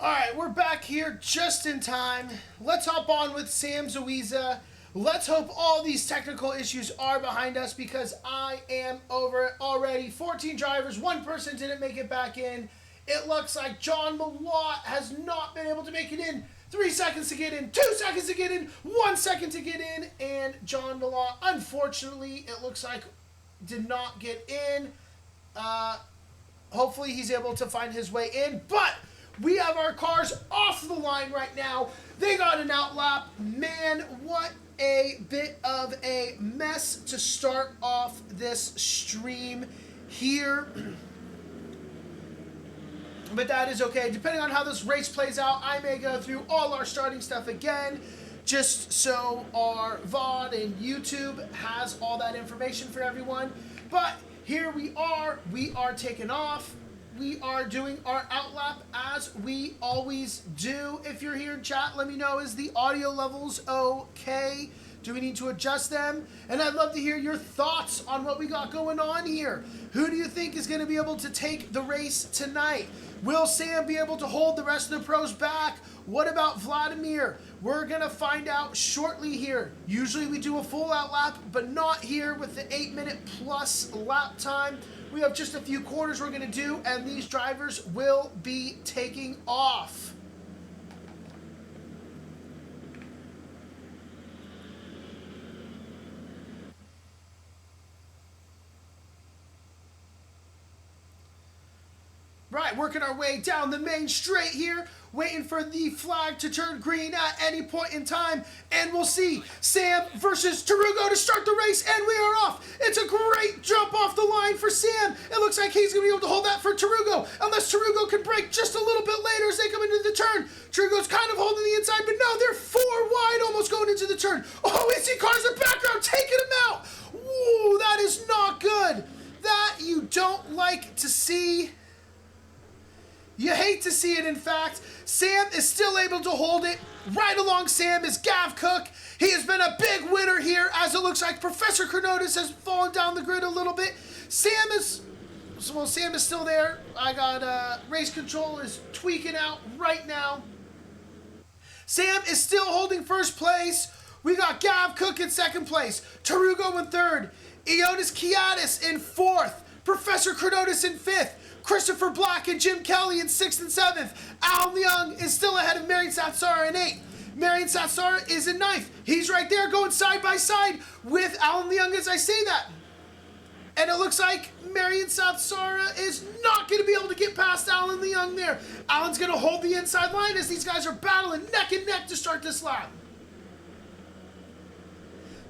Alright, we're back here just in time. Let's hop on with Sam Zuiza. Let's hope all these technical issues are behind us because I am over it already. 14 drivers, one person didn't make it back in. It looks like John Malott has not been able to make it in. 3 seconds to get in, 2 seconds to get in, 1 second to get in, and John Malott, unfortunately, it looks like did not get in. Hopefully he's able to find his way in, but we have our cars off the line right now. They got an outlap. Man, what a bit of a mess to start off this stream here. But that is okay. Depending on how this race plays out, I may go through all our starting stuff again, just so our VOD and YouTube has all that information for everyone. But here we are taking off. We are doing our outlap as we always do. If you're here in chat, let me know, is the audio levels okay? Do we need to adjust them? And I'd love to hear your thoughts on what we got going on here. Who do you think is going to be able to take the race tonight? Will Sam be able to hold the rest of the pros back? What about Vladimir? We're going to find out shortly here. Usually we do a full outlap, but not here with the 8-minute plus lap time. We have just a few quarters we're going to do, and these drivers will be taking off. Right, working our way down the main straight here, waiting for the flag to turn green at any point in time, and we'll see Sam versus Tarugo to start the race, and we are off. It's a great jump off the line for Sam. It looks like he's going to be able to hold that for Tarugo, unless Tarugo can break just a little bit later as they come into the turn. Tarugo's kind of holding the inside, but no, they're 4 wide almost going into the turn. Oh, we see cars in the background taking him out. Ooh, that is not good. That you don't like to see. You hate to see it, in fact. Sam is still able to hold it. Right along Sam is Gav Cook. He has been a big winner here, as it looks like Professor Chronotis has fallen down the grid a little bit. Sam is still there. I got race control is tweaking out right now. Sam is still holding first place. We got Gav Cook in second place. Tarugo in third. Ionis Kiadis in fourth. Professor Chronotis in fifth. Christopher Black and Jim Kelly in 6th and 7th. Alan Leung is still ahead of Marian Satsara in 8th. Marian Satsara is in 9th. He's right there going side by side with Alan Leung as I say that. And it looks like Marian Satsara is not going to be able to get past Alan Leung there. Alan's going to hold the inside line as these guys are battling neck and neck to start this lap.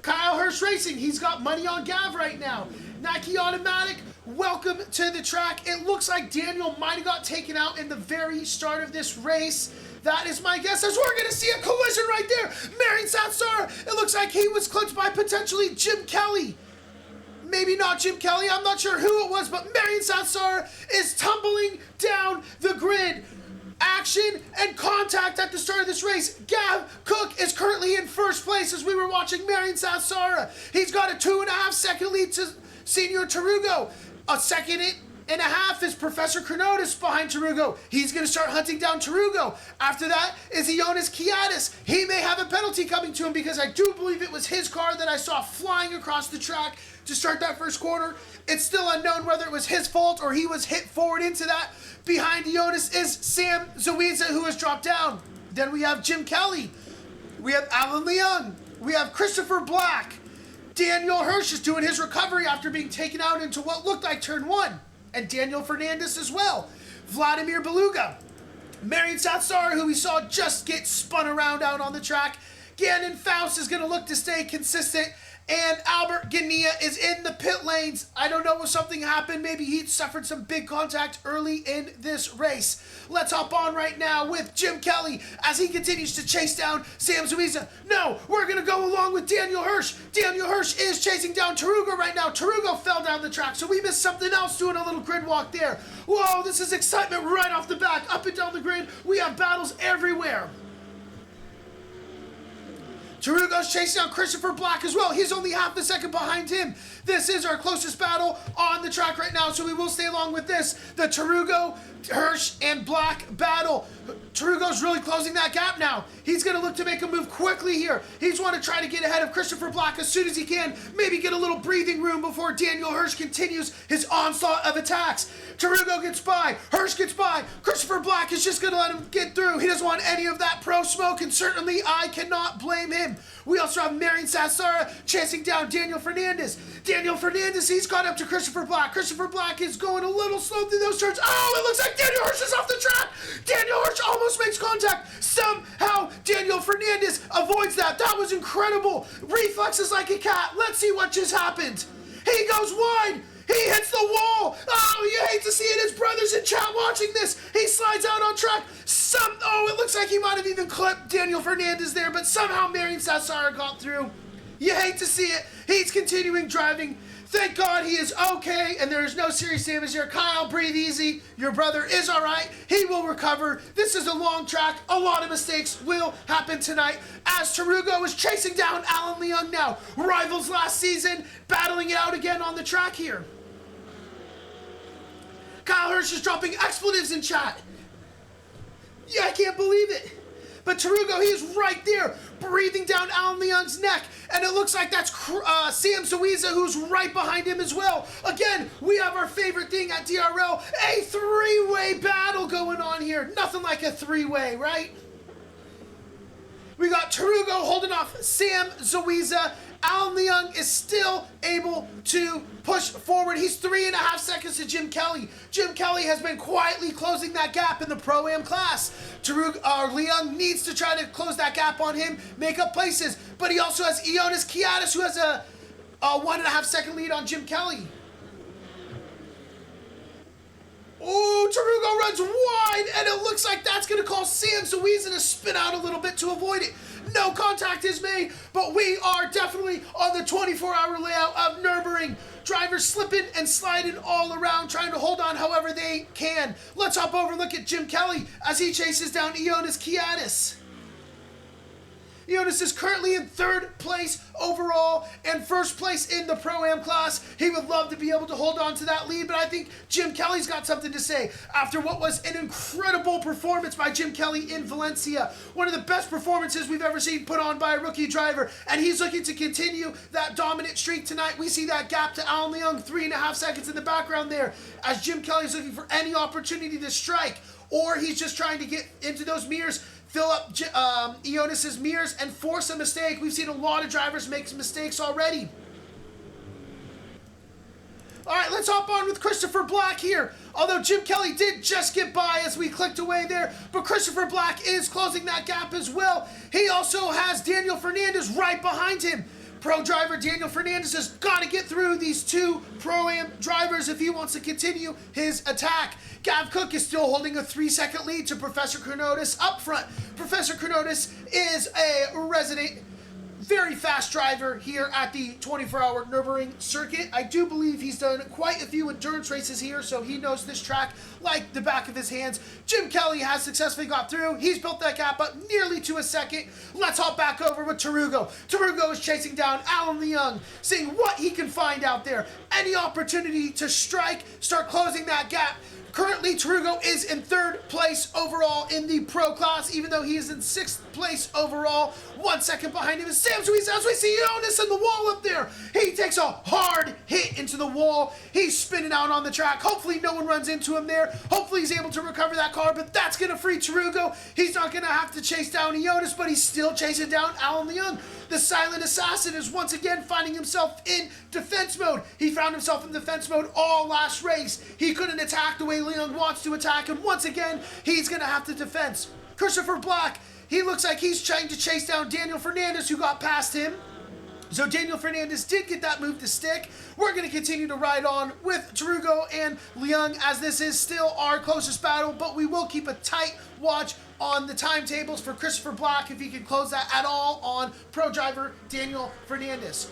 Kyle Hirsch Racing, he's got money on Gav right now. Nike Automatic, welcome to the track. It looks like Daniel might have got taken out in the very start of this race. That is my guess, as we're going to see a collision right there. Marian Satsara, it looks like he was clipped by potentially Jim Kelly. Maybe not Jim Kelly, I'm not sure who it was, but Marian Satsara is tumbling down the grid. Action and contact at the start of this race. Gav Cook is currently in first place as we were watching Marian Satsara. He's got a 2.5 second lead to Senior Tarugo. A second and a half is Professor Chronotis behind Tarugo. He's going to start hunting down Tarugo. After that is Ionis Kiadis. He may have a penalty coming to him because I do believe it was his car that I saw flying across the track to start that first quarter. It's still unknown whether it was his fault or he was hit forward into that. Behind Ionis is Sam Zuiza, who has dropped down. Then we have Jim Kelly. We have Alan Leung. We have Christopher Black. Daniel Hirsch is doing his recovery after being taken out into what looked like turn 1. And Daniel Fernandez as well. Vladimir Beluga. Marian Satsara, who we saw just get spun around out on the track. Gannon Faust is going to look to stay consistent. And Albert Gania is in the pit lanes. I don't know if something happened. Maybe he suffered some big contact early in this race. Let's hop on right now with Jim Kelly as he continues to chase down Sam Zuiza. No, we're going to go along with Daniel Hirsch. Daniel Hirsch is chasing down Tarugo right now. Tarugo fell down the track, so we missed something else doing a little grid walk there. Whoa, this is excitement right off the back. Up and down the grid, we have battles everywhere. Tarugo's chasing down Christopher Black as well. He's only half a second behind him. This is our closest battle on the track right now, so we will stay along with this. The Tarugo, Hirsch, and Black battle. Tarugo's really closing that gap now. He's going to look to make a move quickly here. He's want to try to get ahead of Christopher Black as soon as he can. Maybe get a little breathing room before Daniel Hirsch continues his onslaught of attacks. Tarugo gets by. Hirsch gets by. Christopher Black is just going to let him get through. He doesn't want any of that pro smoke, and certainly I cannot blame him. We also have Marion Sassara chasing down Daniel Fernandez. Daniel Fernandez, he's caught up to Christopher Black. Christopher Black is going a little slow through those turns. Oh, it looks like Daniel Hirsch is off the track. Daniel Hirsch almost makes contact. Somehow, Daniel Fernandez avoids that. That was incredible. Reflexes like a cat. Let's see what just happened. He goes wide. He hits the wall. Oh, you hate to see it. His brother's in chat watching this. He slides out on track. Oh, it looks like he might have even clipped Daniel Fernandez there, but somehow Marion Sassara got through. You hate to see it. He's continuing driving. Thank God he is okay, and there is no serious damage here. Kyle, breathe easy. Your brother is all right. He will recover. This is a long track. A lot of mistakes will happen tonight as Tarugo is chasing down Alan Leung now. Rivals last season, battling it out again on the track here. Kyle Hirsch is dropping expletives in chat. Yeah, I can't believe it. But Tarugo, he is right there, breathing down Alan Leung's neck. And it looks like that's Sam Zuiza, who's right behind him as well. Again, we have our favorite thing at DRL, a three-way battle going on here. Nothing like a three-way, right? We got Tarugo holding off Sam Zuiza. Alan Leung is still able to push forward. He's 3.5 seconds to Jim Kelly. Jim Kelly has been quietly closing that gap in the Pro-Am class. Leung needs to try to close that gap on him, make up places. But he also has Ioannis Kiadis, who has a 1.5 second lead on Jim Kelly. Oh, Tarugo runs wide, and it looks like that's going to cause Sam Zuiza to spin out a little bit to avoid it. No contact is made, but we are definitely on the 24-hour layout of Nürburgring. Drivers slipping and sliding all around, trying to hold on however they can. Let's hop over and look at Jim Kelly as he chases down Ioannis Kiadis. Ioannis is currently in 3rd place overall and 1st place in the Pro-Am class. He would love to be able to hold on to that lead, but I think Jim Kelly's got something to say after what was an incredible performance by Jim Kelly in Valencia. One of the best performances we've ever seen put on by a rookie driver, and he's looking to continue that dominant streak tonight. We see that gap to Alan Leung, 3.5 seconds in the background there, as Jim Kelly's looking for any opportunity to strike, or he's just trying to get into those mirrors, fill up Ioannis' mirrors and force a mistake. We've seen a lot of drivers make mistakes already. All right, let's hop on with Christopher Black here. Although Jim Kelly did just get by as we clicked away there, but Christopher Black is closing that gap as well. He also has Daniel Fernandez right behind him. Pro driver Daniel Fernandez has got to get through these two Pro-Am drivers if he wants to continue his attack. Gav Cook is still holding a 3-second lead to Professor Kronotis up front. Professor Kronotis is a resident, very fast driver here at the 24-hour Nürburgring circuit. I do believe he's done quite a few endurance races here, so he knows this track like the back of his hands. Jim Kelly has successfully got through. He's built that gap up nearly to a second. Let's hop back over with Tarugo. Tarugo is chasing down Alan Leung, seeing what he can find out there. Any opportunity to strike, start closing that gap. Currently, Tarugo is in 3rd place overall in the pro class, even though he is in 6th place overall. 1 second behind him is Sam Zuiza, as we see Ioannis in the wall up there. He takes a hard hit into the wall. He's spinning out on the track. Hopefully no one runs into him there. Hopefully he's able to recover that car, but that's going to free Tarugo. He's not going to have to chase down Ioannis, but he's still chasing down Alan Leung. The silent assassin is once again finding himself in defense mode. He found himself in defense mode all last race. He couldn't attack the way Leung wants to attack, and once again, he's going to have to defense. Christopher Black, he looks like he's trying to chase down Daniel Fernandez, who got past him. So Daniel Fernandez did get that move to stick. We're going to continue to ride on with Tarugo and Leung, as this is still our closest battle, but we will keep a tight watch on the timetables for Christopher Black if he can close that at all on pro driver Daniel Fernandez.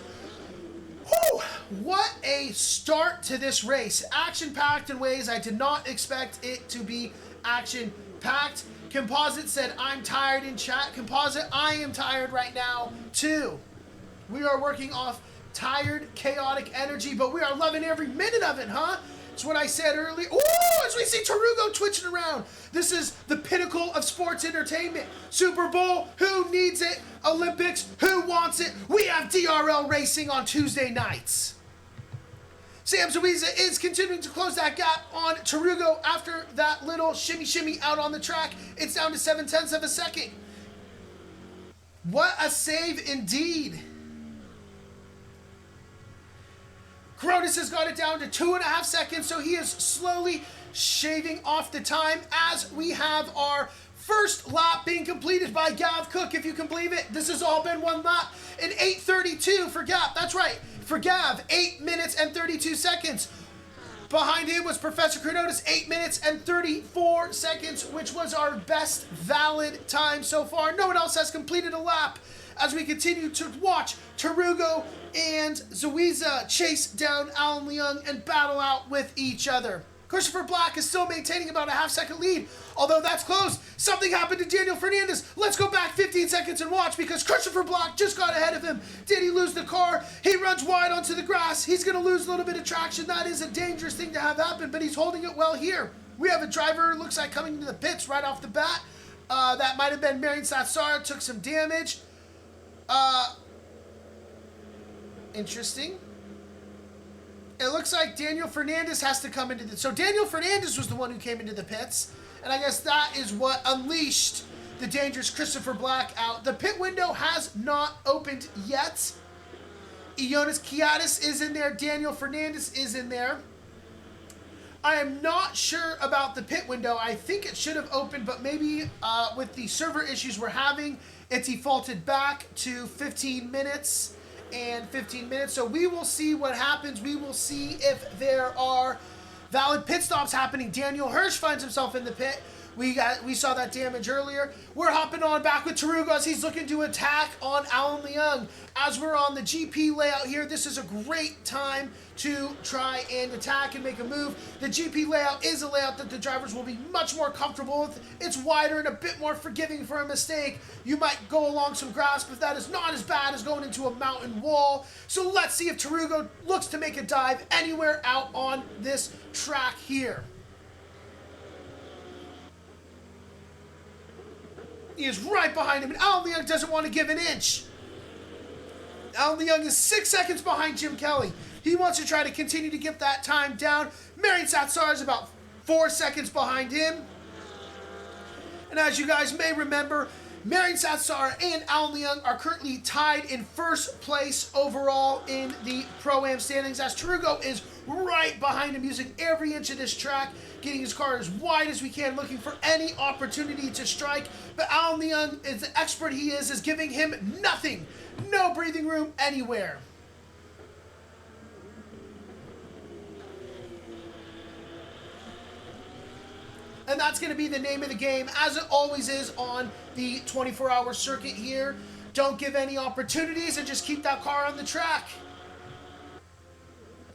Whew, what a start to this race. Action-packed in ways I did not expect it to be action-packed. Composite said, I'm tired in chat. Composite, I am tired right now too. We are working off tired, chaotic energy, but we are loving every minute of it, huh? It's what I said earlier. Ooh, as we see Tarugo twitching around. This is the pinnacle of sports entertainment. Super Bowl, who needs it? Olympics, who wants it? We have DRL racing on Tuesday nights. Sam Zuiza is continuing to close that gap on Tarugo after that little shimmy out on the track. It's down to 0.7 of a second. What a save indeed. Cronus has got it down to 2.5 seconds, so he is slowly shaving off the time as we have our first lap being completed by Gav Cook, if you can believe it. This has all been one lap in 8:32 for Gav. That's right, for Gav, 8 minutes and 32 seconds. Behind him was Professor Cronotis, 8 minutes and 34 seconds, which was our best valid time so far. No one else has completed a lap as we continue to watch Tarugo and Zuiza chase down Alan Leung and battle out with each other. Christopher Black is still maintaining about a half-second lead, although that's close. Something happened to Daniel Fernandez. Let's go back 15 seconds and watch because Christopher Black just got ahead of him. Did he lose the car? He runs wide onto the grass. He's going to lose a little bit of traction. That is a dangerous thing to have happen, but he's holding it well here. We have a driver, looks like, coming into the pits right off the bat. That might have been Marian Satsara, took some damage. Interesting. It looks like Daniel Fernandez has to come into the... So Daniel Fernandez was the one who came into the pits. And I guess that is what unleashed the dangerous Christopher Black out. The pit window has not opened yet. Ioannis Kiadis is in there. Daniel Fernandez is in there. I am not sure about the pit window. I think it should have opened, but maybe with the server issues we're having, it defaulted back to 15 minutes and 15 minutes. So we will see what happens. We will see if there are valid pit stops happening. Daniel Hirsch finds himself in the pit. We saw that damage earlier. We're hopping on back with Tarugo as he's looking to attack on Alan Leung. As we're on the GP layout here, this is a great time to try and attack and make a move. The GP layout is a layout that the drivers will be much more comfortable with. It's wider and a bit more forgiving for a mistake. You might go along some grass, but that is not as bad as going into a mountain wall. So let's see if Tarugo looks to make a dive anywhere out on this track here. He is right behind him, and Alan Leung doesn't want to give an inch. Alan Leung is 6 seconds behind Jim Kelly. He wants to try to continue to get that time down. Marian Satsara is about 4 seconds behind him. And as you guys may remember, Marian Satsara and Alan Leung are currently tied in first place overall in the Pro-Am standings, as Tarugo is right behind him, using every inch of this track, getting his car as wide as we can, looking for any opportunity to strike. But Alan Leung, as the expert he is giving him nothing. No breathing room anywhere. And that's going to be the name of the game, as it always is on the 24-hour circuit here. Don't give any opportunities and just keep that car on the track.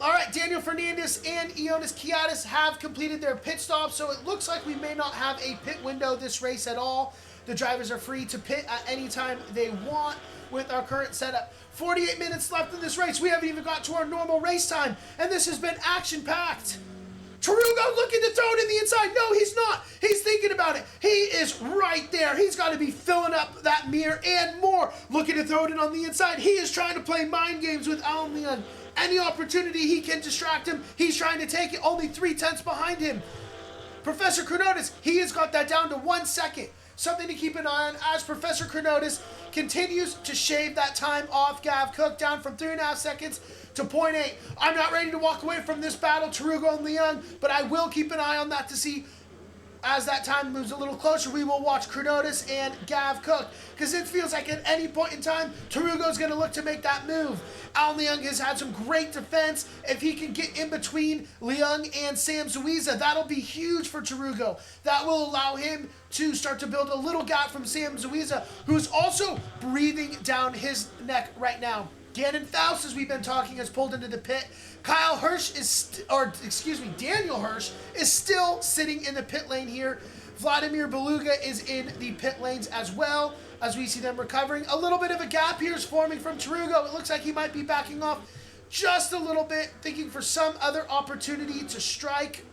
All right, Daniel Fernandez and Ioannis Kiadis have completed their pit stop, so it looks like we may not have a pit window this race at all. The drivers are free to pit at any time they want with our current setup. 48 minutes left in this race. We haven't even got to our normal race time, and this has been action-packed. Tarugo looking to throw it in the inside. No, he's not. He's thinking about it. He is right there. He's got to be filling up that mirror and more. Looking to throw it in on the inside. He is trying to play mind games with Alan Leung. Any opportunity he can distract him, he's trying to take it. Only 3/10 behind him. Professor Cronotis, he has got that down to 1 second. Something to keep an eye on as Professor Cronotis continues to shave that time off Gav Cook, down from 3.5 seconds to 0.8. I'm not ready to walk away from this battle, Tarugo and Leung, but I will keep an eye on that to see as that time moves a little closer. We will watch Cronotis and Gav Cook, because it feels like at any point in time, Tarugo's going to look to make that move. Alan Leung has had some great defense. If he can get in between Leung and Sam Zuiza, that'll be huge for Tarugo. That will allow him to start to build a little gap from Sam Zuiza, who's also breathing down his neck right now. Gannon Faust, as we've been talking, has pulled into the pit. Daniel Hirsch is still sitting in the pit lane here. Vladimir Beluga is in the pit lanes as well, as we see them recovering. A little bit of a gap here is forming from Tarugo. It looks like he might be backing off just a little bit, thinking for some other opportunity to strike.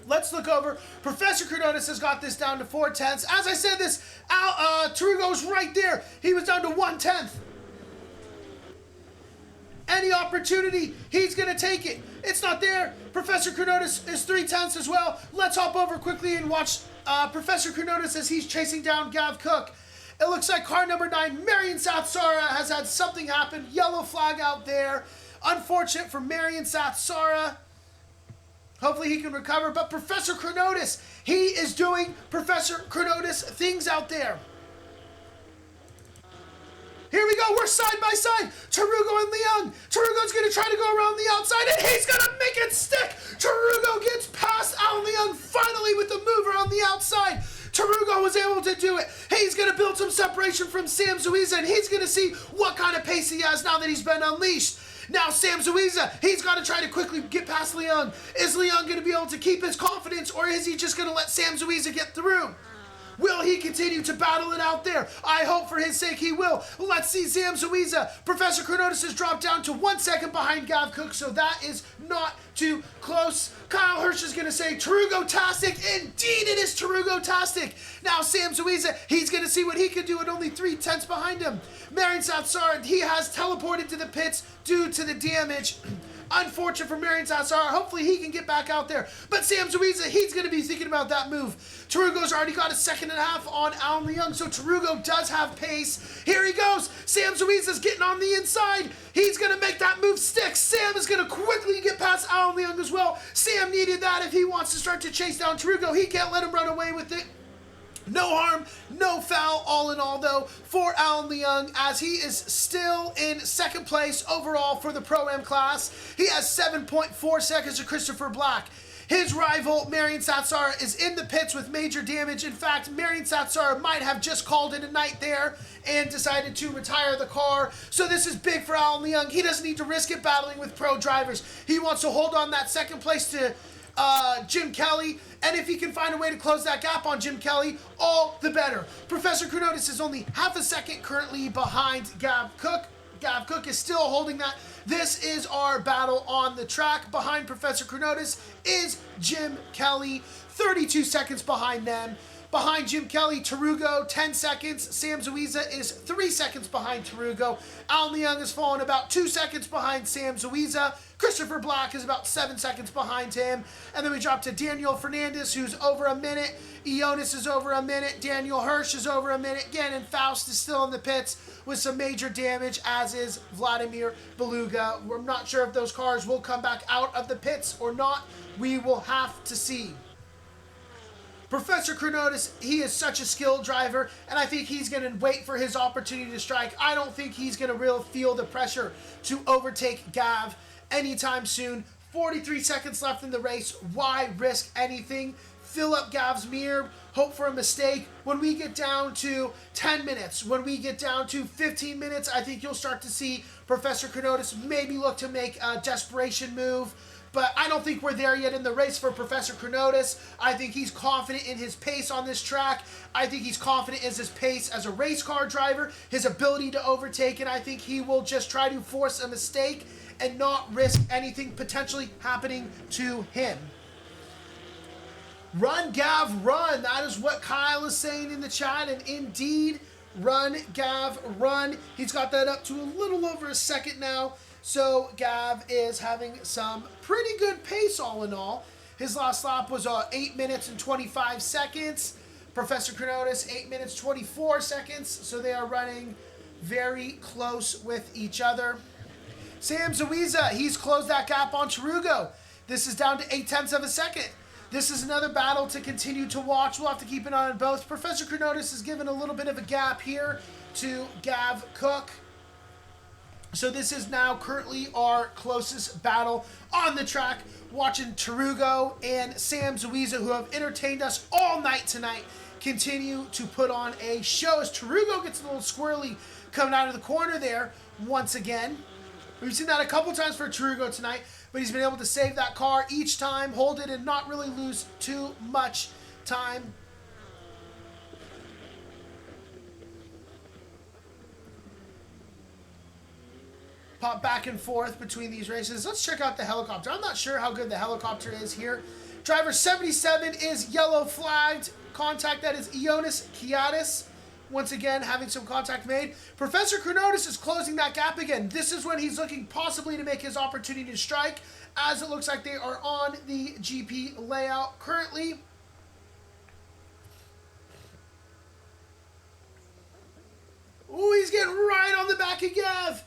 Let's look over. Professor Chronotis has got this down to 4/10. As I said, Tarugo's right there. He was down to 1/10. Any opportunity, he's going to take it. It's not there. Professor Chronotis is 3/10 as well. Let's hop over quickly and watch Professor Chronotis as he's chasing down Gav Cook. It looks like car number 9, Marion Satsara, has had something happen. Yellow flag out there. Unfortunate for Marion Satsara. Hopefully he can recover. But Professor Chronotis, he is doing Professor Chronotis things out there. Here we go, we're side by side. Tarugo and Leung. Tarugo's going to try to go around the outside, and he's going to make it stick. Tarugo gets past Alan Leung finally with the mover on the outside. Tarugo was able to do it. He's going to build some separation from Sam Zuiza, and he's going to see what kind of pace he has now that he's been unleashed. Now Sam Zuiza, he's got to try to quickly get past Leung. Is Leung going to be able to keep his confidence, or is he just going to let Sam Zuiza get through? Will he continue to battle it out there? I hope for his sake he will. Let's see Sam Zuiza. Professor Chronotis has dropped down to 1 second behind Gav Cook, so that is not too close. Kyle Hirsch is going to say, Tarugo-tastic. Indeed, it is Tarugo-tastic. Now Sam Zuiza, he's going to see what he can do at only 3/10 behind him. Marion Satsara, he has teleported to the pits due to the damage. Unfortunate for Marion Satsara. Hopefully he can get back out there. But Sam Zuiza, he's going to be thinking about that move. Tarugo's already got a 1.5 seconds on Alan Leung, so Tarugo does have pace. Here he goes. Sam Zuiza's getting on the inside. He's going to make that move stick. Sam is going to quickly get past Alan Leung as well. Sam needed that if he wants to start to chase down Tarugo. He can't let him run away with it. No harm, no foul, all in all, though, for Alan Leung, as he is still in second place overall for the Pro-Am class. He has 7.4 seconds to Christopher Black. His rival, Marion Satsara, is in the pits with major damage. In fact, Marion Satsara might have just called it a night there and decided to retire the car. So this is big for Alan Leung. He doesn't need to risk it battling with pro drivers. He wants to hold on that second place to Jim Kelly, and if he can find a way to close that gap on Jim Kelly, all the better. Professor Chronotis is only 0.5 seconds currently behind Gav Cook. Gav Cook is still holding that. This is our battle on the track. Behind Professor Chronotis is Jim Kelly, 32 seconds behind them. Behind Jim Kelly, Tarugo, 10 seconds. Sam Zuiza is 3 seconds behind Tarugo. Alan Leung has fallen about 2 seconds behind Sam Zuiza. Christopher Black is about 7 seconds behind him. And then we drop to Daniel Fernandez, who's over a minute. Ionis is over a minute. Daniel Hirsch is over a minute. Gannon Faust is still in the pits with some major damage, as is Vladimir Beluga. We're not sure if those cars will come back out of the pits or not. We will have to see. Professor Chronotis, he is such a skilled driver, and I think he's going to wait for his opportunity to strike. I don't think he's going to really feel the pressure to overtake Gav anytime soon. 43 seconds left in the race. Why risk anything? Fill up Gav's mirror, hope for a mistake. When we get down to 10 minutes, when we get down to 15 minutes, I think you'll start to see Professor Chronotis maybe look to make a desperation move. But I don't think we're there yet in the race for Professor Chronotis. I think he's confident in his pace on this track. I think he's confident in his pace as a race car driver, his ability to overtake, and I think he will just try to force a mistake and not risk anything potentially happening to him. Run, Gav, run. That is what Kyle is saying in the chat, and indeed, run, Gav, run. He's got that up to a little over a second now. So Gav is having some pretty good pace all in all. His last lap was 8 minutes and 25 seconds. Professor Chronotis, 8 minutes 24 seconds. So they are running very close with each other. Sam Zuiza, he's closed that gap on Tarugo. This is down to 0.8 of a second. This is another battle to continue to watch. We'll have to keep an eye on both. Professor Chronotis has given a little bit of a gap here to Gav Cook. So this is now currently our closest battle on the track, watching Tarugo and Sam Zuiza, who have entertained us all night tonight, continue to put on a show. As Tarugo gets a little squirrely, coming out of the corner there once again. We've seen that a couple times for Tarugo tonight, but he's been able to save that car each time, hold it, and not really lose too much time. Pop back and forth between these races. Let's check out the helicopter. I'm not sure how good the helicopter is here. Driver 77 is yellow flagged. Contact, that is Ionis Kiadis. Once again, having some contact made. Professor Chronotis is closing that gap again. This is when he's looking possibly to make his opportunity to strike, as it looks like they are on the GP layout currently. Ooh, he's getting right on the back of Gav.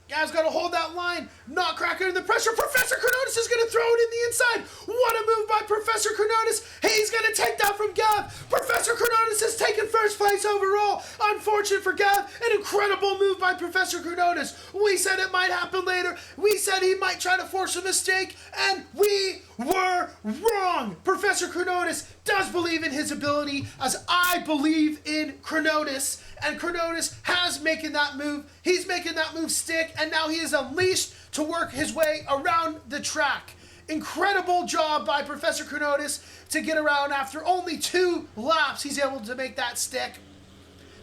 Gav's got to hold that line, not crack under the pressure. Professor Chronotis is going to throw it in the inside. What a move by Professor Chronotis. He's going to take that from Gav. Professor Chronotis has taken first place overall. Unfortunate for Gav. An incredible move by Professor Chronotis. We said it might happen later. We said he might try to force a mistake, and we were wrong. Professor Chronotis does believe in his ability, as I believe in Chronotis. And Chronotis has making that move. He's making that move stick, and now he is unleashed to work his way around the track. Incredible job by Professor Chronotis to get around after only 2 laps. He's able to make that stick.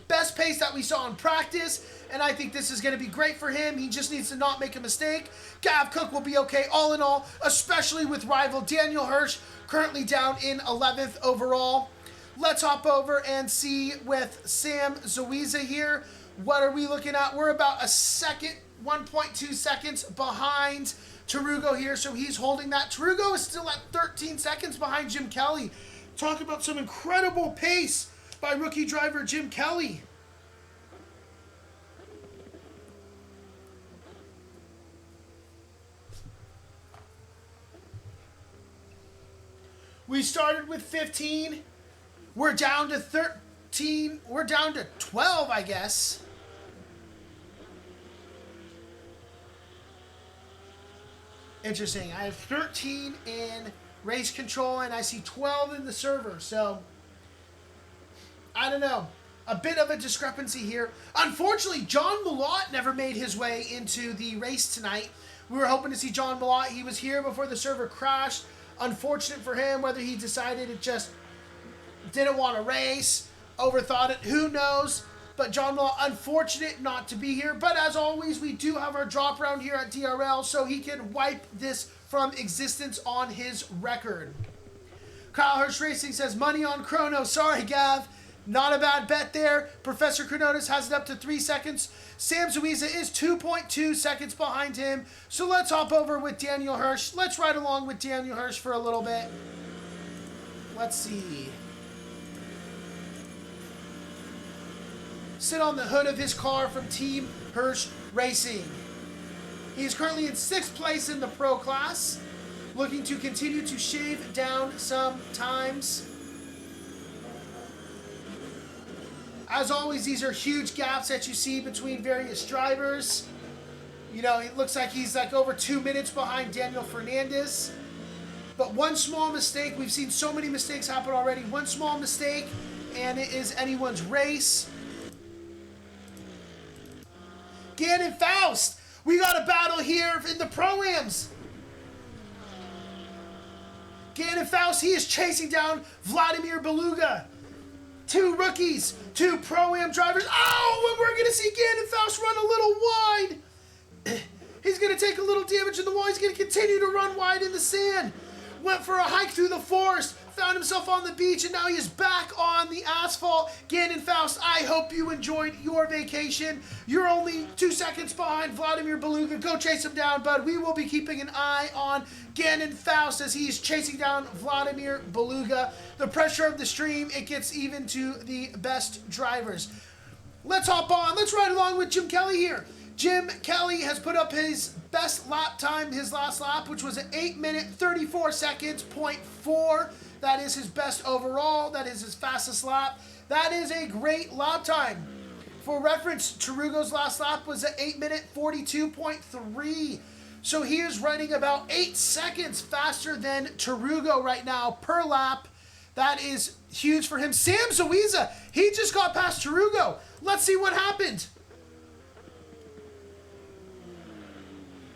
Best pace that we saw in practice, and I think this is going to be great for him. He just needs to not make a mistake. Gav Cook will be okay all in all, especially with rival Daniel Hirsch, currently down in 11th overall. Let's hop over and see with Sam Zuiza here. What are we looking at? We're about a second, 1.2 seconds behind Tarugo here, so he's holding that. Tarugo is still at 13 seconds behind Jim Kelly. Talk about some incredible pace by rookie driver Jim Kelly. We started with 15. We're down to 13. We're down to 12, I guess. Interesting. I have 13 in race control, and I see 12 in the server. So, I don't know. A bit of a discrepancy here. Unfortunately, John Malott never made his way into the race tonight. We were hoping to see John Malott. He was here before the server crashed. Unfortunate for him, whether he decided it just didn't want to race, overthought it, who knows. But John Malott, unfortunate not to be here. But as always, we do have our drop round here at DRL, so he can wipe this from existence on his record. Kyle Hirsch Racing says, money on Chrono. Sorry, Gav. Not a bad bet there. Professor Chronotis has it up to 3 seconds. Sam Zuiza is 2.2 seconds behind him. So let's hop over with Daniel Hirsch. Let's ride along with Daniel Hirsch for a little bit. Let's see. Sit on the hood of his car from Team Hirsch Racing. He is currently in 6th place in the pro class, looking to continue to shave down some times. As always, these are huge gaps that you see between various drivers. You know, it looks like he's like over 2 minutes behind Daniel Fernandez. But one small mistake, we've seen so many mistakes happen already. One small mistake, and it is anyone's race. Gannon Faust, we got a battle here in the Pro-Ams. Gannon Faust, he is chasing down Vladimir Beluga. 2 rookies, 2 Pro-Am drivers. Oh, and we're going to see Gannon Faust run a little wide. He's going to take a little damage in the wall. He's going to continue to run wide in the sand. Went for a hike through the forest, found himself on the beach, and now he is back on the asphalt. Gannon Faust, I hope you enjoyed your vacation. You're only 2 seconds behind Vladimir Beluga. Go chase him down, bud. We will be keeping an eye on Gannon Faust as he's chasing down Vladimir Beluga. The pressure of the stream, it gets even to the best drivers. Let's hop on. Let's ride along with Jim Kelly here. Jim Kelly has put up his best lap time, his last lap, which was an 8 minute, 34 seconds, 0.4. That is his best overall. That is his fastest lap. That is a great lap time. For reference, Tarugo's last lap was an 8 minute, 42.3. So he is running about 8 seconds faster than Tarugo right now per lap. That is huge for him. Sam Zawiza, he just got past Tarugo. Let's see what happened.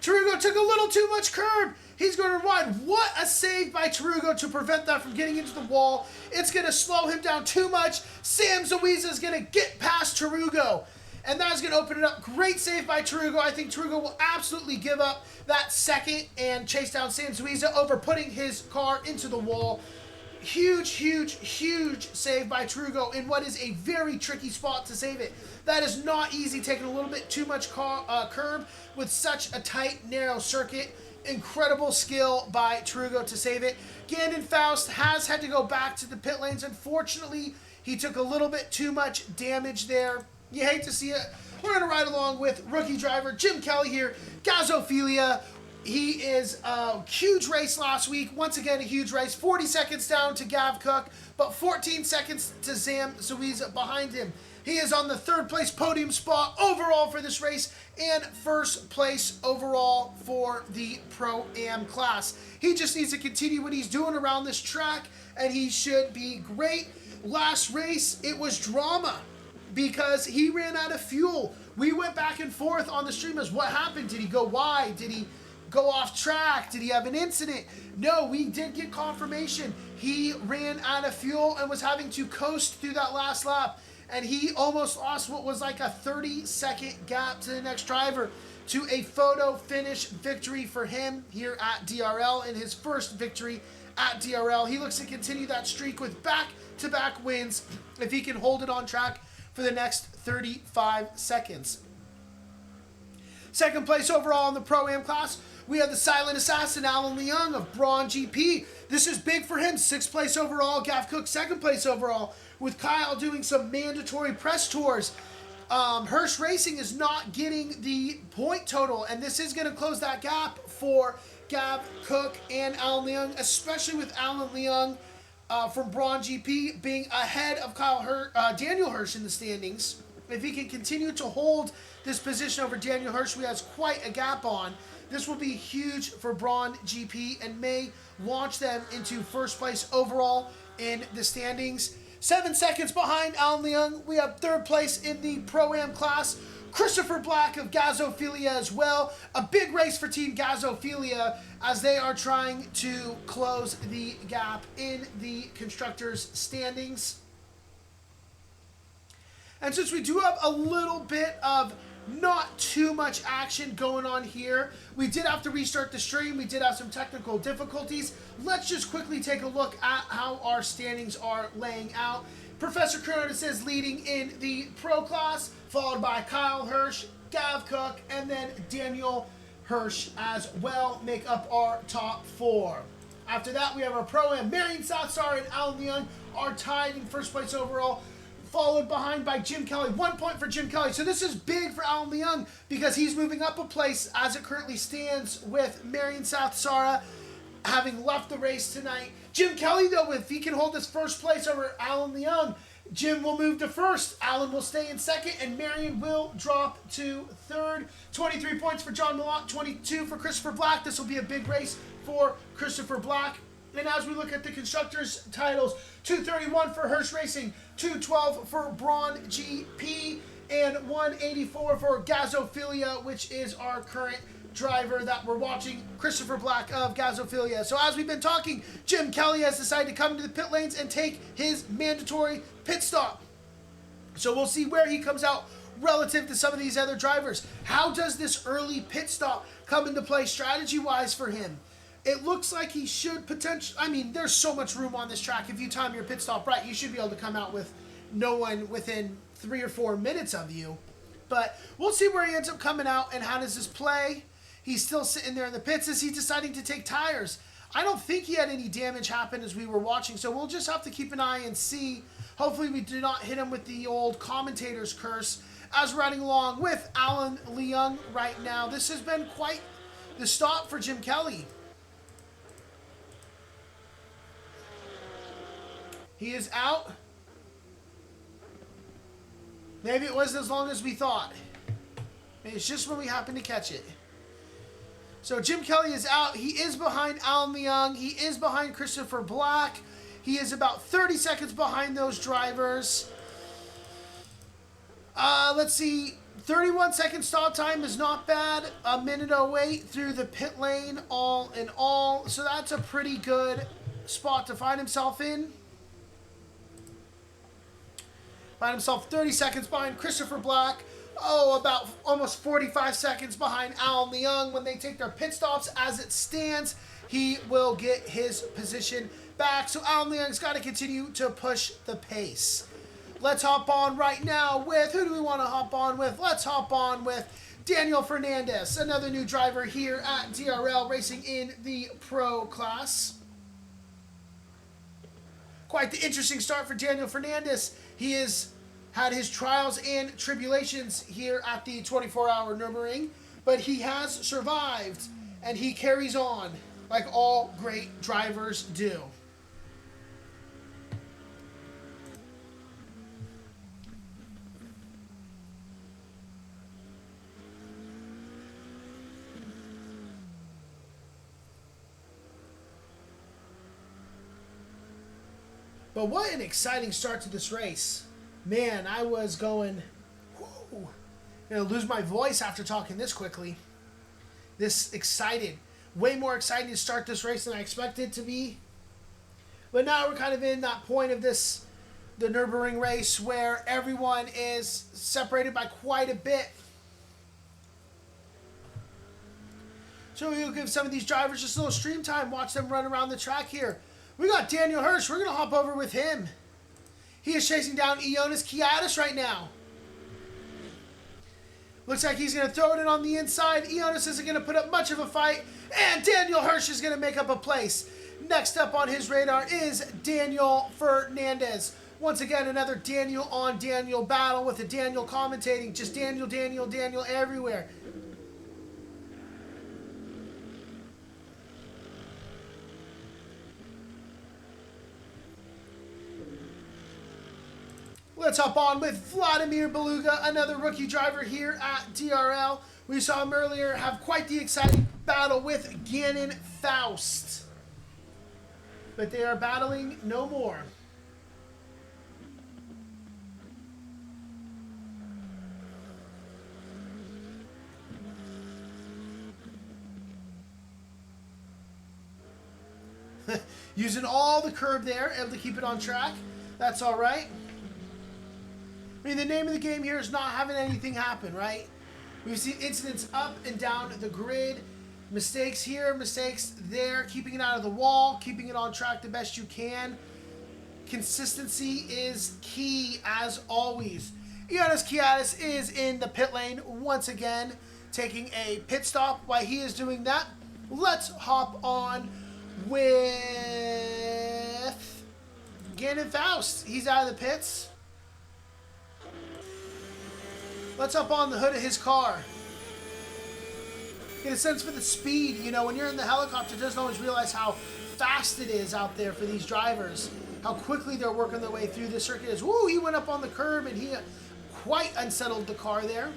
Tarugo took a little too much curb. He's going to ride. What a save by Tarugo to prevent that from getting into the wall. It's going to slow him down too much. Sam Zawiza is going to get past Tarugo. And that is going to open it up. Great save by Tarugo. I think Tarugo will absolutely give up that second and chase down Sam Zawiza over putting his car into the wall. Huge, huge, huge save by Tarugo in what is a very tricky spot to save it. That is not easy, taking a little bit too much curb with such a tight, narrow circuit. Incredible skill by Tarugo to save it. Gandon Faust has had to go back to the pit lanes. Unfortunately, he took a little bit too much damage there. You hate to see it. We're going to ride along with rookie driver Jim Kelly here. Gazophilia. He is a huge race last week. Once again, a huge race. 40 seconds down to Gav Cook, but 14 seconds to Sam Zawiza behind him. He is on the third place podium spot overall for this race and first place overall for the Pro-Am class. He just needs to continue what he's doing around this track, and he should be great. Last race, it was drama because he ran out of fuel. We went back and forth on the stream as what happened. Did he go wide? Did he go off track? Did he have an incident? No, we did get confirmation. He ran out of fuel and was having to coast through that last lap. And he almost lost what was like a 30-second gap to the next driver to a photo finish victory for him here at DRL in his first victory at DRL. He looks to continue that streak with back-to-back wins if he can hold it on track for the next 35 seconds. Second place overall in the Pro-Am class, we have the silent assassin, Alan Leung of Braun GP. This is big for him. 6th place overall. Gav Cook, 2nd place overall. With Kyle doing some mandatory press tours. Hirsch Racing is not getting the point total, and this is going to close that gap for Gav Cook and Alan Leung, especially with Alan Leung from Braun GP being ahead of Daniel Hirsch in the standings. If he can continue to hold this position over Daniel Hirsch, who has quite a gap on, this will be huge for Braun GP and may launch them into first place overall in the standings. 7 seconds behind Alan Leung, we have 3rd place in the Pro-Am class. Christopher Black of Gazophilia as well. A big race for Team Gazophilia as they are trying to close the gap in the Constructors' standings. And since we do have a little bit of not too much action going on here, we did have to restart the stream. We did have some technical difficulties. Let's just quickly take a look at how our standings are laying out. Professor Cronin is leading in the Pro class, followed by Kyle Hirsch, Gav Cook, and then Daniel Hirsch as well make up our top 4. After that, we have our Pro-Am. Marion Southstar and Alan Leung are tied in first place overall, followed behind by Jim Kelly. 1 point for Jim Kelly. So this is big for Alan Leung because he's moving up a place as it currently stands with Marion Southsara having left the race tonight. Jim Kelly, though, if he can hold this first place over Alan Leung, Jim will move to first, Alan will stay in second, and Marion will drop to third. 23 points for John Malott, 22 for Christopher Black. This will be a big race for Christopher Black. And as we look at the Constructors' titles, 231 for Hirsch Racing, 212 for Braun GP, and 184 for Gazophilia, which is our current driver that we're watching, Christopher Black of Gazophilia. So as we've been talking, Jim Kelly has decided to come into the pit lanes and take his mandatory pit stop. So we'll see where he comes out relative to some of these other drivers. How does this early pit stop come into play strategy-wise for him? It looks like he should potentially, I mean, there's so much room on this track. If you time your pit stop right, you should be able to come out with no one within 3 or 4 minutes of you. But we'll see where he ends up coming out and how does this play. He's still sitting there in the pits. Is he deciding to take tires? I don't think he had any damage happen as we were watching, so we'll just have to keep an eye and see. Hopefully we do not hit him with the old commentator's curse as we're riding along with Alan Leung right now. This has been quite the stop for Jim Kelly. He is out. Maybe it wasn't as long as we thought. Maybe it's just when we happened to catch it. So Jim Kelly is out. He is behind Alan Leung. He is behind Christopher Black. He is about 30 seconds behind those drivers. Let's see. 31 second stall time is not bad. A minute 08 through the pit lane all in all. So that's a pretty good spot to find himself in. Find himself 30 seconds behind Christopher Black. Oh, about almost 45 seconds behind Alan Leung. When they take their pit stops, as it stands, he will get his position back. So Alan Leung's got to continue to push the pace. Let's hop on right now with, who do we want to hop on with? Let's hop on with Daniel Fernandez, another new driver here at DRL, racing in the Pro class. Quite the interesting start for Daniel Fernandez. He has had his trials and tribulations here at the 24-hour Nürburgring, but he has survived, and he carries on like all great drivers do. But what an exciting start to this race. Man, I was going, whoo, gonna lose my voice after talking this quickly. This excited. Way more exciting to start this race than I expected it to be. But now we're kind of in that point of this, the Nürburgring race, where everyone is separated by quite a bit. So we'll give some of these drivers just a little stream time, watch them run around the track here. We got Daniel Hirsch. We're going to hop over with him. He is chasing down Ioannis Kiadis right now. Looks like he's going to throw it in on the inside. Ioannis isn't going to put up much of a fight. And Daniel Hirsch is going to make up a place. Next up on his radar is Daniel Fernandez. Once again, another Daniel on Daniel battle with a Daniel commentating. Just Daniel, Daniel, Daniel everywhere. Let's hop on with Vladimir Beluga, another rookie driver here at DRL. We saw him earlier have quite the exciting battle with Gannon Faust. But they are battling no more. Using all the curb there, able to keep it on track. That's all right. I mean, the name of the game here is not having anything happen, right? We've seen incidents up and down the grid. Mistakes here, mistakes there. Keeping it out of the wall, keeping it on track the best you can. Consistency is key as always. Ioannis Kiadis is in the pit lane once again, taking a pit stop. While he is doing that, let's hop on with Gannon Faust. He's out of the pits. Let's hop on the hood of his car. Get a sense for the speed. You know, when you're in the helicopter, doesn't always realize how fast it is out there for these drivers. How quickly they're working their way through the circuit. Woo, he went up on the curb and he quite unsettled the car there.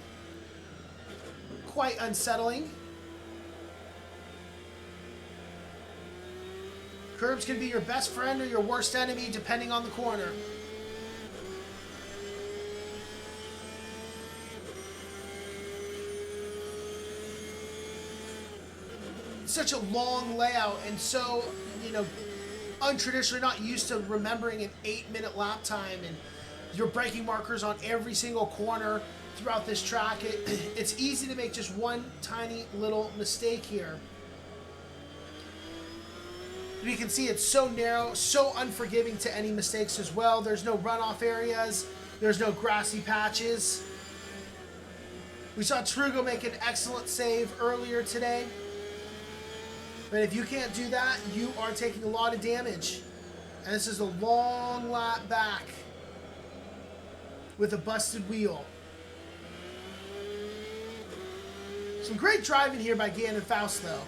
Quite unsettling. Curbs can be your best friend or your worst enemy depending on the corner. Such a long layout and so, you know, untraditionally not used to remembering an 8-minute lap time and your braking markers on every single corner throughout this track. It's easy to make just one tiny little mistake here. You can see it's so narrow, so unforgiving to any mistakes as well. There's no runoff areas. There's no grassy patches. We saw Trugo make an excellent save earlier today. But if you can't do that, you are taking a lot of damage. And this is a long lap back with a busted wheel. Some great driving here by Gannon Faust, though.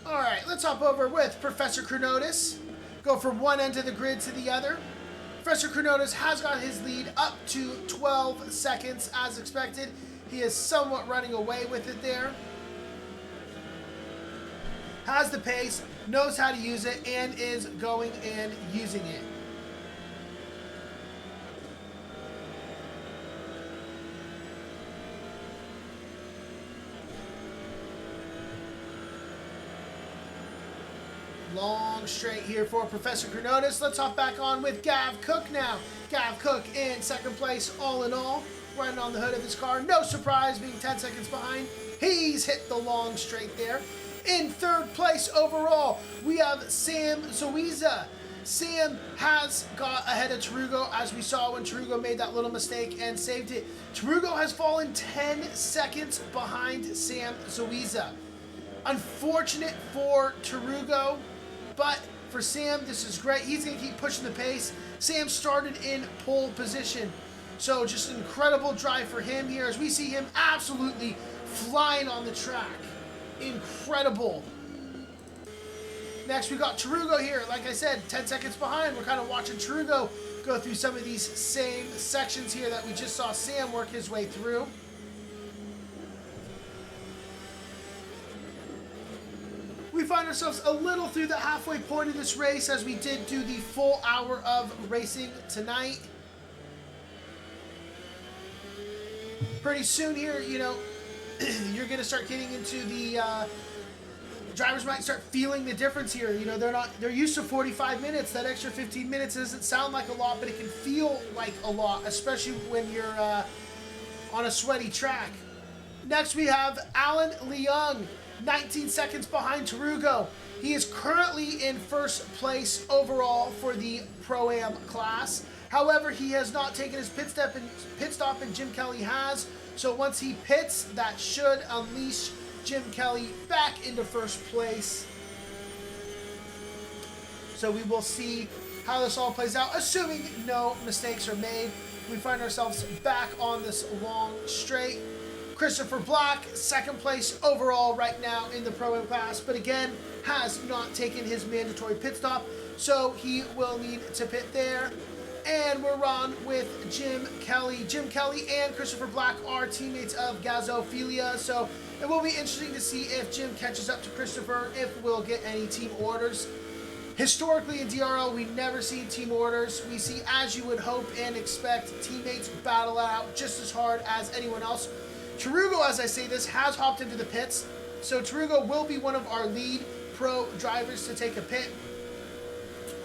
All right, let's hop over with Professor Chronotis. Go from one end of the grid to the other. Professor Chronotis has got his lead up to 12 seconds as expected. He is somewhat running away with it there. Has the pace, knows how to use it, and is going and using it. Long straight here for Professor Chronotis. Let's hop back on with Gav Cook now. Gav Cook in second place all in all. Running on the hood of his car. No surprise being 10 seconds behind. He's hit the long straight there. In third place overall, we have Sam Zoiza. Sam has got ahead of Tarugo, as we saw when Tarugo made that little mistake and saved it. Tarugo has fallen 10 seconds behind Sam Zoiza. Unfortunate for Tarugo, but for Sam, this is great. He's going to keep pushing the pace. Sam started in pole position. So just an incredible drive for him here as we see him absolutely flying on the track. Incredible. Next, we got Tarugo here. Like I said, 10 seconds behind. We're kind of watching Tarugo go through some of these same sections here that we just saw Sam work his way through. We find ourselves a little through the halfway point of this race as we did do the full hour of racing tonight. Pretty soon here, you know, you're going to start getting into the drivers might start feeling the difference here. You know, they're used to 45 minutes. That extra 15 minutes doesn't sound like a lot, but it can feel like a lot, especially when you're on a sweaty track. Next, we have Alan Leung, 19 seconds behind Tarugo. He is currently in first place overall for the Pro-Am class. However, he has not taken his pit stop, and Jim Kelly has. So once he pits, that should unleash Jim Kelly back into first place. So we will see how this all plays out, assuming no mistakes are made. We find ourselves back on this long straight. Christopher Black, second place overall right now in the Pro-Am class, but again, has not taken his mandatory pit stop, so he will need to pit there. And we're on with Jim Kelly. Jim Kelly and Christopher Black are teammates of Gazophilia, so it will be interesting to see if Jim catches up to Christopher, if we'll get any team orders. Historically in DRL, we never see team orders. We see, as you would hope and expect, teammates battle out just as hard as anyone else. Tarugo, as I say this, has hopped into the pits, so Tarugo will be one of our lead pro drivers to take a pit.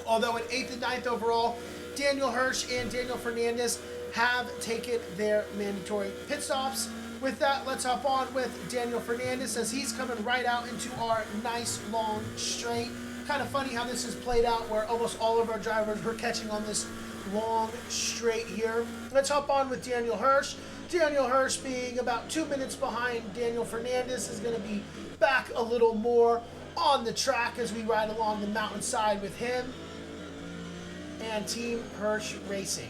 Although in 8th and 9th overall, Daniel Hirsch and Daniel Fernandez have taken their mandatory pit stops. With that, let's hop on with Daniel Fernandez as he's coming right out into our nice long straight. Kind of funny how this has played out where almost all of our drivers were catching on this long straight here. Let's hop on with Daniel Hirsch. Daniel Hirsch being about 2 minutes behind Daniel Fernandez is going to be back a little more on the track as we ride along the mountainside with him and Team Hirsch Racing.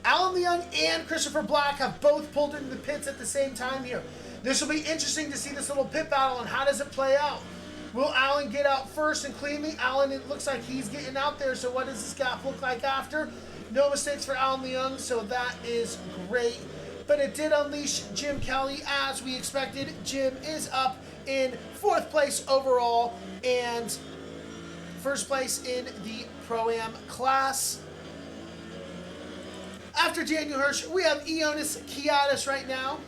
Alan Leung and Christopher Black have both pulled into the pits at the same time here. This will be interesting to see this little pit battle and how does it play out. Will Alan get out first and cleanly? Alan, it looks like he's getting out there, so what does this gap look like after? No mistakes for Alan Leung, so that is great. But it did unleash Jim Kelly as we expected. Jim is up in 4th place overall and first place in the Pro-Am class. After Daniel Hirsch, we have Ioannis Kiadis right now.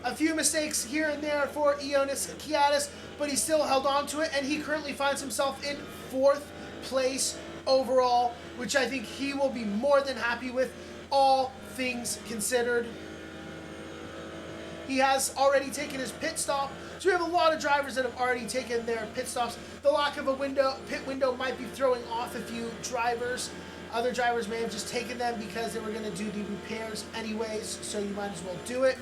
A few mistakes here and there for Ioannis Kiadis, but he still held on to it, and he currently finds himself in 4th place overall, which I think he will be more than happy with, all things considered. He has already taken his pit stop, so we have a lot of drivers that have already taken their pit stops. The lack of a pit window might be throwing off a few drivers. Other drivers may have just taken them because they were going to do the repairs anyways, so you might as well do it.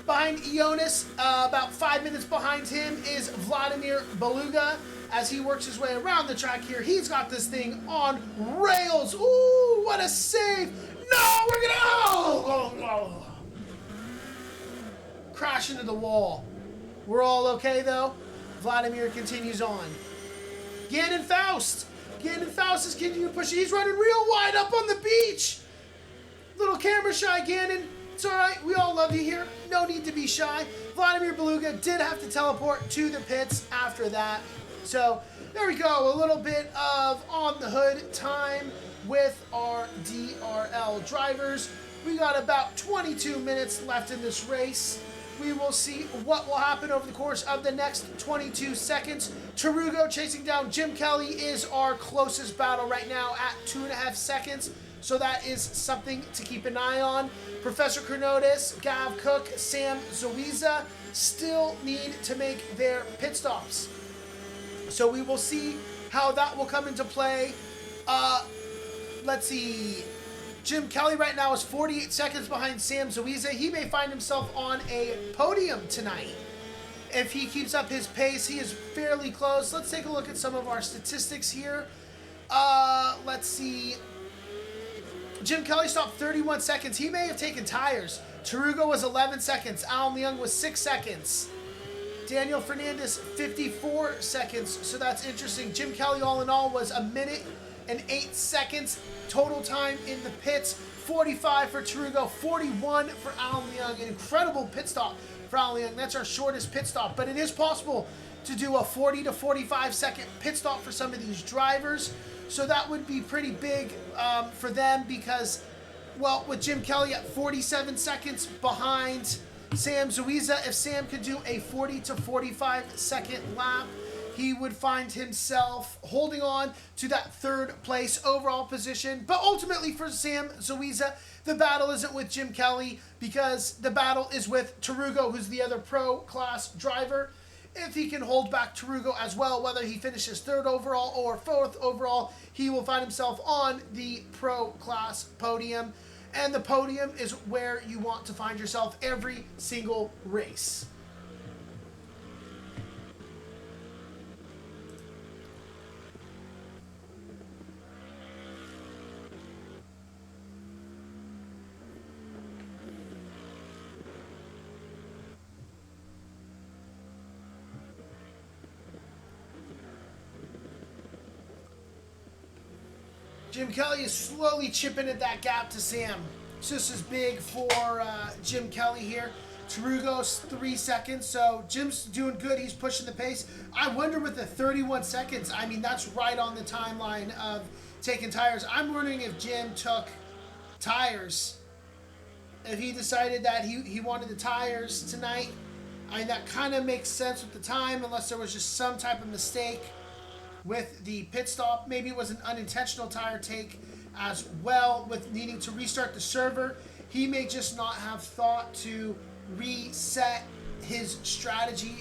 Behind Ioannis, about 5 minutes behind him, is Vladimir Beluga. As he works his way around the track here, he's got this thing on rails. Ooh, what a save! No, we're gonna... Oh. Crash into the wall. We're all okay, though. Vladimir continues on. Gannon Faust. Gannon Faust is continuing pushing. He's running real wide up on the beach. Little camera shy Gannon. It's all right. We all love you here. No need to be shy. Vladimir Beluga did have to teleport to the pits after that. So there we go. A little bit of on the hood time with our DRL drivers. We got about 22 minutes left in this race. We will see what will happen over the course of the next 22 seconds. Tarugo chasing down Jim Kelly is our closest battle right now at 2.5 seconds. So that is something to keep an eye on. Professor Chronotis, Gav Cook, Sam Zoiza still need to make their pit stops. So we will see how that will come into play. Let's see. Jim Kelly right now is 48 seconds behind Sam Zoiza. He may find himself on a podium tonight. If he keeps up his pace, he is fairly close. Let's take a look at some of our statistics here. Let's see. Jim Kelly stopped 31 seconds. He may have taken tires. Tarugo was 11 seconds. Alan Leung was 6 seconds. Daniel Fernandez, 54 seconds. So that's interesting. Jim Kelly, all in all, was 1 minute and 8 seconds. Total time in the pits, 45 for Tarugo, 41 for Alan Leung. An incredible pit stop for Alan Leung. That's our shortest pit stop. But it is possible to do a 40 to 45 second pit stop for some of these drivers. So that would be pretty big for them because, well, with Jim Kelly at 47 seconds behind Sam Zoiza, if Sam could do a 40 to 45 second lap, he would find himself holding on to that third place overall position. But ultimately for Sam Zoiza, the battle isn't with Jim Kelly because the battle is with Tarugo, who's the other pro class driver. If he can hold back Tarugo as well, whether he finishes 3rd overall or 4th overall, he will find himself on the pro class podium. And the podium is where you want to find yourself every single race. Jim Kelly is slowly chipping at that gap to Sam. So this is big for Jim Kelly here. Tarugo's 3 seconds, so Jim's doing good. He's pushing the pace. I wonder with the 31 seconds, I mean, that's right on the timeline of taking tires. I'm wondering if Jim took tires. If he decided that he wanted the tires tonight. I mean, that kind of makes sense with the time, unless there was just some type of mistake with the pit stop. Maybe it was an unintentional tire take as well with needing to restart the server. He may just not have thought to reset his strategy.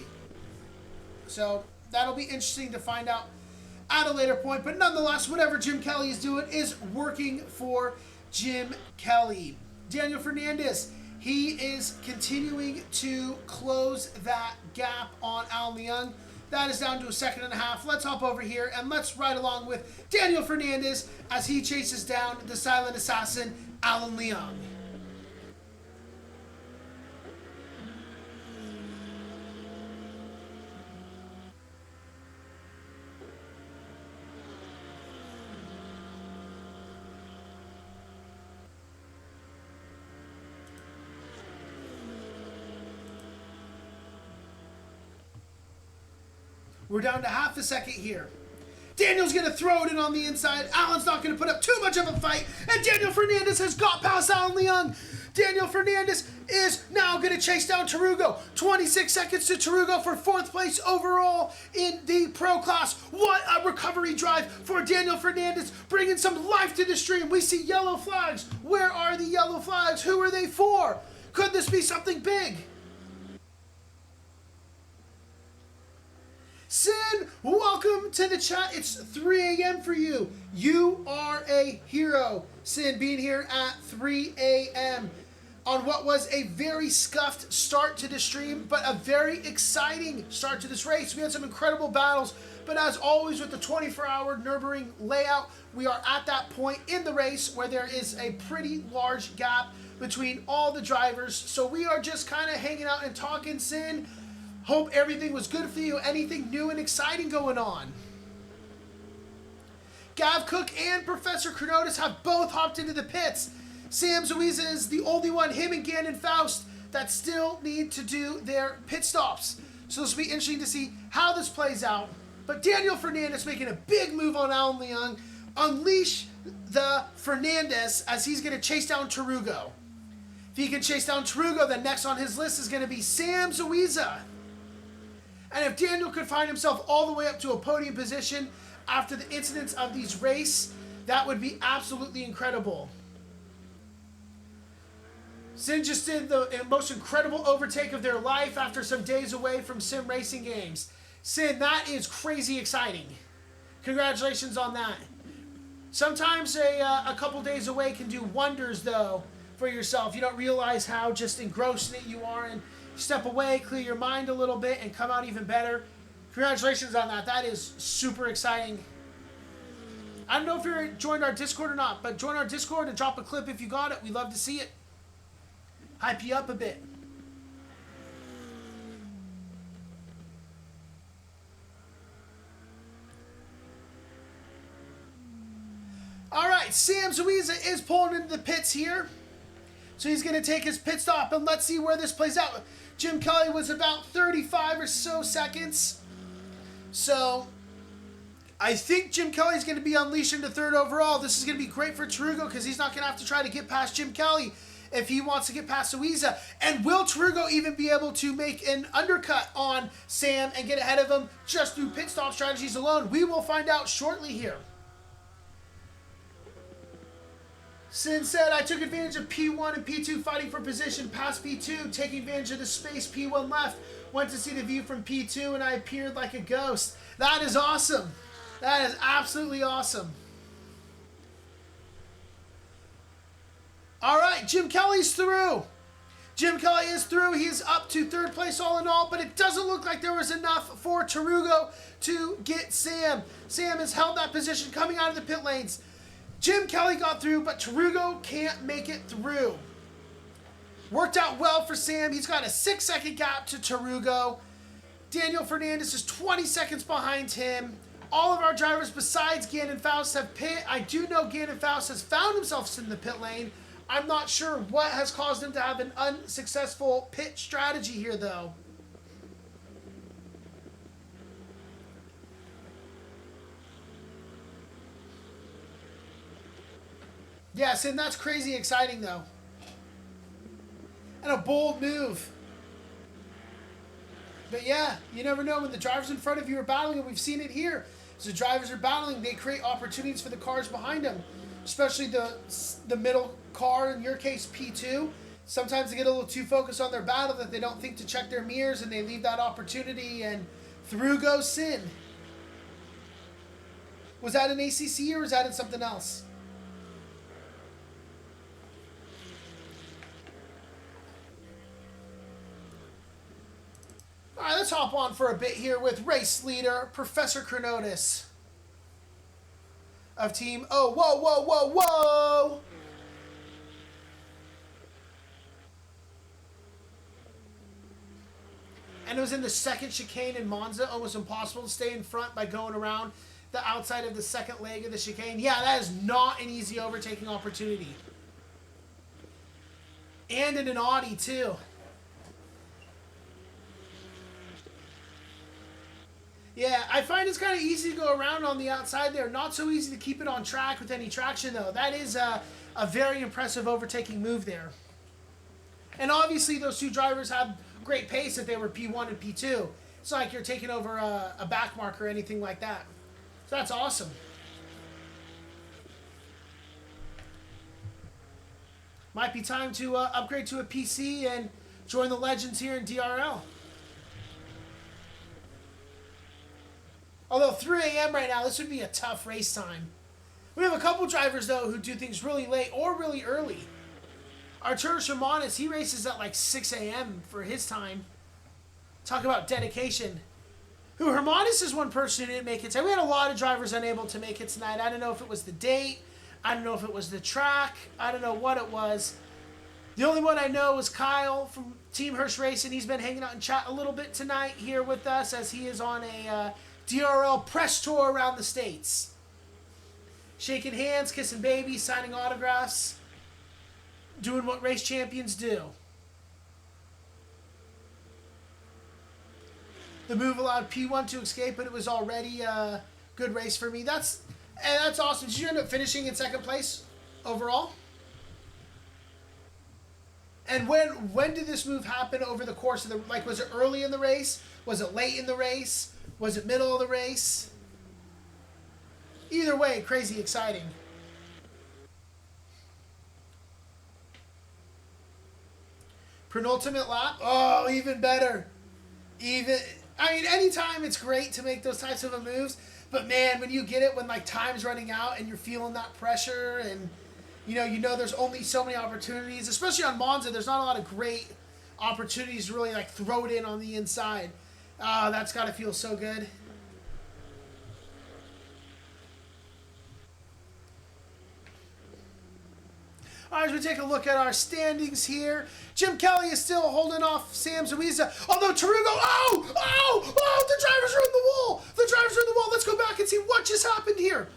So that'll be interesting to find out at a later point. But nonetheless, whatever Jim Kelly is doing is working for Jim Kelly. Daniel Fernandez, he is continuing to close that gap on Alan Leung. That is down to 1.5 seconds. Let's hop over here and let's ride along with Daniel Fernandez as he chases down the silent assassin, Alan Leung. We're down to 0.5 seconds here. Daniel's going to throw it in on the inside. Alan's not going to put up too much of a fight. And Daniel Fernandez has got past Alan Leung. Daniel Fernandez is now going to chase down Tarugo. 26 seconds to Tarugo for 4th place overall in the pro class. What a recovery drive for Daniel Fernandez, bringing some life to the stream. We see yellow flags. Where are the yellow flags? Who are they for? Could this be something big? Sin, welcome to the chat. It's 3 a.m. for you. You are a hero. Sin being here at 3 a.m. on what was a very scuffed start to the stream, but a very exciting start to this race. We had some incredible battles, but as always with the 24-hour Nürburgring layout, we are at that point in the race where there is a pretty large gap between all the drivers. So we are just kind of hanging out and talking, Sin. Hope everything was good for you. Anything new and exciting going on? Gav Cook and Professor Chronotis have both hopped into the pits. Sam Zuiza is the only one, him and Gannon Faust, that still need to do their pit stops. So this will be interesting to see how this plays out. But Daniel Fernandez making a big move on Alan Leung. Unleash the Fernandez as he's going to chase down Tarugo. If he can chase down Tarugo, then next on his list is going to be Sam Zuiza. And if Daniel could find himself all the way up to a podium position after the incidents of these race, that would be absolutely incredible. Sin just did the most incredible overtake of their life after some days away from sim racing games. Sin, that is crazy exciting. Congratulations on that. Sometimes a couple days away can do wonders, though, for yourself. You don't realize how just engrossed in it you are, and step away, clear your mind a little bit, and come out even better. Congratulations on that. That is super exciting. I don't know if you're joined our Discord or not, but join our Discord and drop a clip if you got it. We'd love to see it. Hype you up a bit. All right, Sam Zuiza is pulling into the pits here. So he's going to take his pit stop, and let's see where this plays out. Jim Kelly was about 35 or so seconds. So I think Jim Kelly's going to be unleashed into third overall. This is going to be great for Tarugo because he's not going to have to try to get past Jim Kelly if he wants to get past Zuiza. And will Tarugo even be able to make an undercut on Sam and get ahead of him just through pit stop strategies alone? We will find out shortly here. Sin said, I took advantage of P1 and P2 fighting for position past P2, taking advantage of the space P1 left. Went to see the view from P2 and I appeared like a ghost. That is awesome. That is absolutely awesome. All right, Jim Kelly's through. Jim Kelly is through. He is up to third place all in all, but it doesn't look like there was enough for Tarugo to get Sam. Sam has held that position coming out of the pit lanes. Jim Kelly got through, but Tarugo can't make it through. Worked out well for Sam. He's got a 6-second gap to Tarugo. Daniel Fernandez is 20 seconds behind him. All of our drivers besides Gannon Faust have pit. I do know Gannon Faust has found himself in the pit lane. I'm not sure what has caused him to have an unsuccessful pit strategy here, though. Yes, and that's crazy exciting, though. And a bold move. But yeah, you never know when the drivers in front of you are battling, and we've seen it here. As the drivers are battling, they create opportunities for the cars behind them, especially the middle car, in your case, P2. Sometimes they get a little too focused on their battle that they don't think to check their mirrors, and they leave that opportunity, and through goes Sin. Was that an ACC or was that in something else? All right, let's hop on for a bit here with race leader, Professor Chronotis of team... Oh, whoa, whoa, whoa, whoa! And it was in the second chicane in Monza. Almost impossible to stay in front by going around the outside of the second leg of the chicane. Yeah, that is not an easy overtaking opportunity. And in an Audi, too. Yeah, I find it's kind of easy to go around on the outside there. Not so easy to keep it on track with any traction, though. That is a very impressive overtaking move there. And obviously, those two drivers have great pace if they were P1 and P2. It's not like you're taking over a back mark or anything like that. So that's awesome. Might be time to upgrade to a PC and join the legends here in DRL. Although 3 a.m. right now, this would be a tough race time. We have a couple drivers, though, who do things really late or really early. Arturo Shermanis, he races at like 6 a.m. for his time. Talk about dedication. Hermanis is one person who didn't make it tonight. We had a lot of drivers unable to make it tonight. I don't know if it was the date. I don't know if it was the track. I don't know what it was. The only one I know was Kyle from Team Hirsch Racing. He's been hanging out in chat a little bit tonight here with us as he is on a DRL press tour around the States. Shaking hands, kissing babies, signing autographs, doing what race champions do. The move allowed P1 to escape, but it was already a good race for me. That's awesome. Did you end up finishing in second place overall? And when did this move happen over the course of the, like, was it early in the race? Was it late in the race? Was it middle of the race? Either way, crazy exciting. Penultimate lap? Oh, even better. I mean, anytime it's great to make those types of moves, but man, when you get it when like time's running out and you're feeling that pressure and you know there's only so many opportunities, especially on Monza, there's not a lot of great opportunities to really like throw it in on the inside. That's got to feel so good. All right, as we take a look at our standings here, Jim Kelly is still holding off Sam Zuiza. Although Tarugo, the drivers are in the wall. The drivers are in the wall. Let's go back and see what just happened here.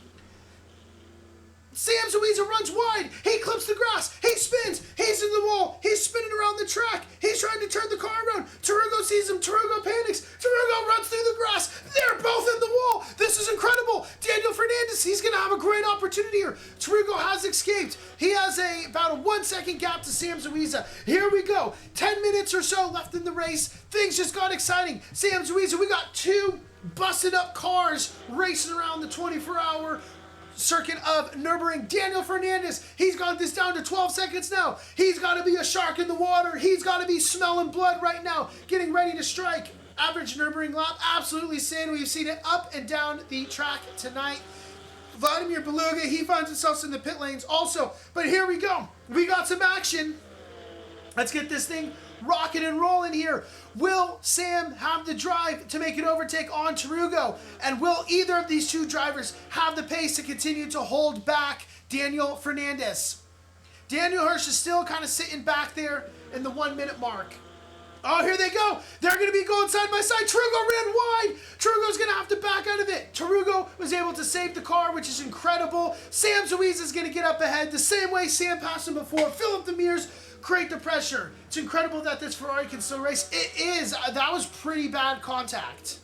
Sam Zuiza runs wide. He clips the grass. He spins. He's in the wall. He's spinning around the track. He's trying to turn the car around. Tarugo sees him. Tarugo panics. Tarugo runs through the grass. They're both in the wall. This is incredible. Daniel Fernandez, he's going to have a great opportunity here. Tarugo has escaped. He has about a 1 second gap to Sam Zuiza. Here we go. 10 minutes or so left in the race. Things just got exciting. Sam Zuiza, we got two busted up cars racing around the 24-hour circuit of Nürburgring. Daniel Fernandez, he's got this down to 12 seconds now. He's got to be a shark in the water. He's got to be smelling blood right now, getting ready to strike. Average Nürburgring lap, absolutely insane. We've seen it up and down the track tonight. Vladimir Beluga, he finds himself in the pit lanes also. But here we go. We got some action. Let's get this thing rocking and rolling here. Will Sam have the drive to make an overtake on Tarugo? And will either of these two drivers have the pace to continue to hold back Daniel Fernandez? Daniel Hirsch is still kind of sitting back there in the 1 minute mark. Oh, here they go. They're going to be going side by side. Tarugo ran wide. Tarugo's going to have to back out of it. Tarugo was able to save the car, which is incredible. Sam Zuiza is going to get up ahead the same way Sam passed him before. Fill up the mirrors. Create the pressure. It's incredible that this Ferrari can still race. It is. That was pretty bad contact.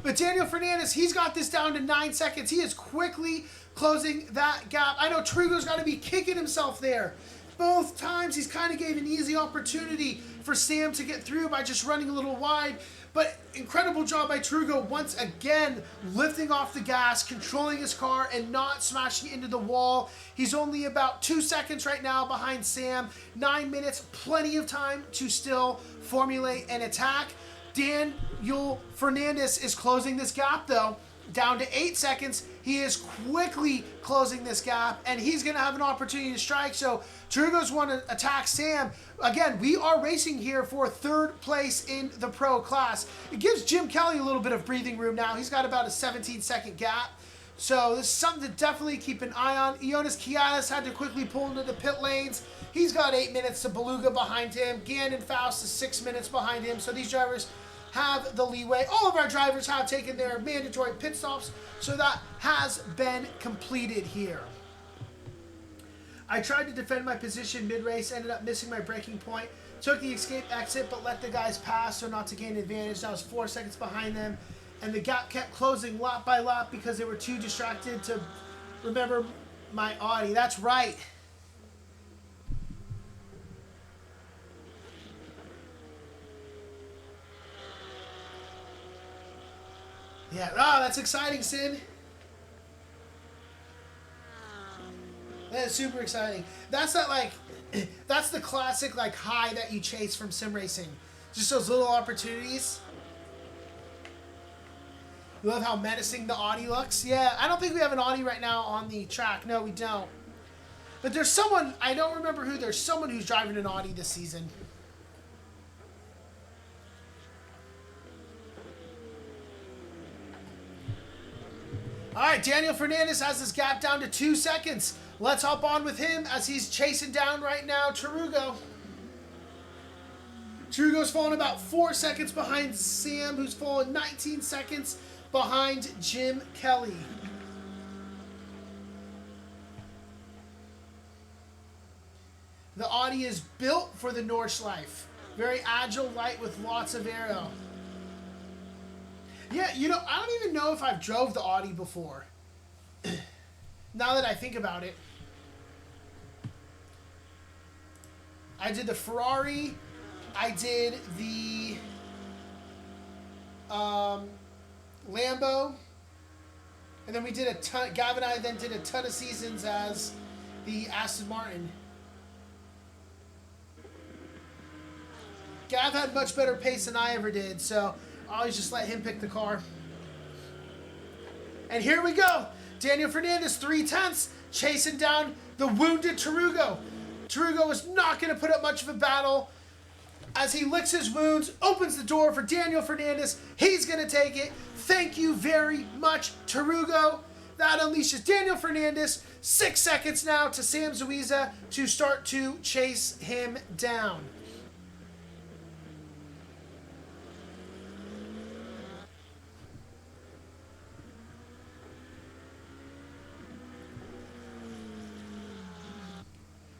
But Daniel Fernandez, he's got this down to 9 seconds. He is quickly closing that gap. I know Tarugo's got to be kicking himself there. Both times he's kind of gave an easy opportunity for Sam to get through by just running a little wide. But incredible job by Tarugo once again lifting off the gas, controlling his car, and not smashing into the wall. He's only about 2 seconds right now behind Sam. 9 minutes, plenty of time to still formulate an attack. Daniel Fernandez is closing this gap though, down to 8 seconds. He is quickly closing this gap, and he's going to have an opportunity to strike. So Tarugo's want to attack Sam. Again, we are racing here for third place in the pro class. It gives Jim Kelly a little bit of breathing room now. He's got about a 17-second gap. So this is something to definitely keep an eye on. Ioannis Kianis had to quickly pull into the pit lanes. He's got 8 minutes to Beluga behind him. Gandon Faust is 6 minutes behind him. So these drivers have the leeway. All of our drivers have taken their mandatory pit stops, so that has been completed here. I tried to defend my position mid-race, ended up missing my braking point, took the escape exit, but let the guys pass so not to gain advantage. I was 4 seconds behind them, and the gap kept closing lap by lap because they were too distracted to remember my Audi. That's right. Yeah, oh, that's exciting, Sid. That is super exciting. That's that, like, that's the classic, like, high that you chase from sim racing. Just those little opportunities. You love how menacing the Audi looks? Yeah, I don't think we have an Audi right now on the track. No, we don't. But there's someone, I don't remember who, there's someone who's driving an Audi this season. All right, Daniel Fernandez has this gap down to 2 seconds. Let's hop on with him as he's chasing down right now Tarugo. Tarugo's falling about 4 seconds behind Sam, who's fallen 19 seconds behind Jim Kelly. The Audi is built for the Nordschleife. Very agile, light with lots of aero. Yeah, you know, I don't even know if I've drove the Audi before. Now that I think about it. I did the Ferrari. I did the Lambo. And then we did a ton, Gav and I then did a ton of seasons as the Aston Martin. Gav had much better pace than I ever did, so I always just let him pick the car. And here we go. Daniel Fernandez, 3/10, chasing down the wounded Tarugo. Tarugo is not going to put up much of a battle as he licks his wounds, opens the door for Daniel Fernandez. He's going to take it. Thank you very much, Tarugo. That unleashes Daniel Fernandez. 6 seconds now to Sam Zuiza to start to chase him down.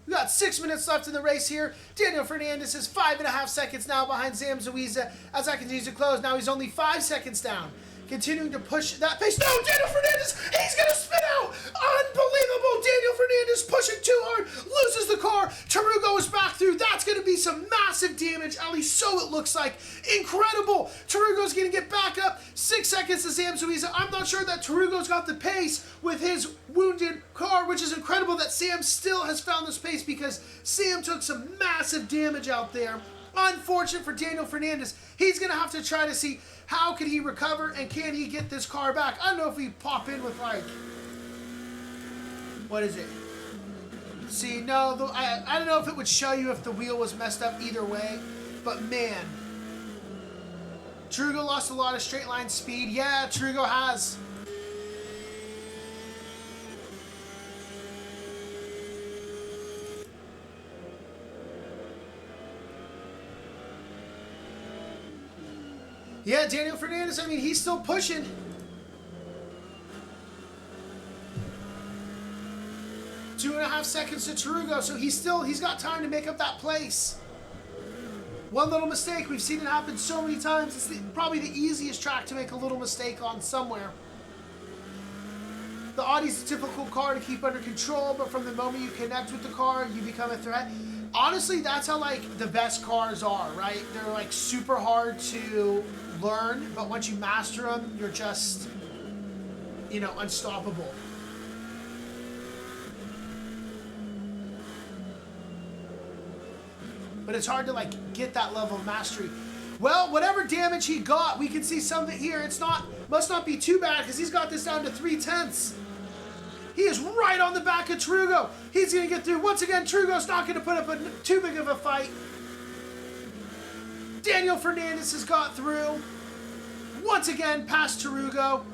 We got 6 minutes left in the race here. Daniel Fernandez is 5.5 seconds now behind Sam Zuiza as that continues to close. Now he's only 5 seconds down. Continuing to push that pace. No, Daniel Fernandez, he's going to spin out. Unbelievable. Daniel Fernandez pushing too hard, loses the car. Tarugo is back through. That's going to be some massive damage, at least so it looks like. Incredible. Tarugo's going to get back up. 6 seconds to Sam Zuiza. I'm not sure that Tarugo's got the pace with his wounded car, which is incredible that Sam still has found this pace because Sam took some massive damage out there. Unfortunate for Daniel Fernandez. He's going to have to try to see how can he recover and can he get this car back. I don't know if we pop in with like, what is it? See, no, I don't know if it would show you if the wheel was messed up either way, but man. Tarugo lost a lot of straight line speed. Yeah, Tarugo has. Yeah, Daniel Fernandez, I mean, he's still pushing. Two and a half seconds to Tarugo, so he's got time to make up that place. One little mistake, we've seen it happen so many times. It's probably the easiest track to make a little mistake on somewhere. The Audi's a typical car to keep under control, but from the moment you connect with the car, you become a threat. Honestly, that's how, like, the best cars are, right? They're, like, super hard to learn, but once you master them, you're just, you know, unstoppable. But it's hard to, like, get that level of mastery. Well, whatever damage he got, we can see some of it here. Must not be too bad because he's got this down to 3/10. He is right on the back of Tarugo. He's going to get through. Once again, Tarugo's not going to put up too big of a fight. Daniel Fernandez has got through. Once again, past Tarugo.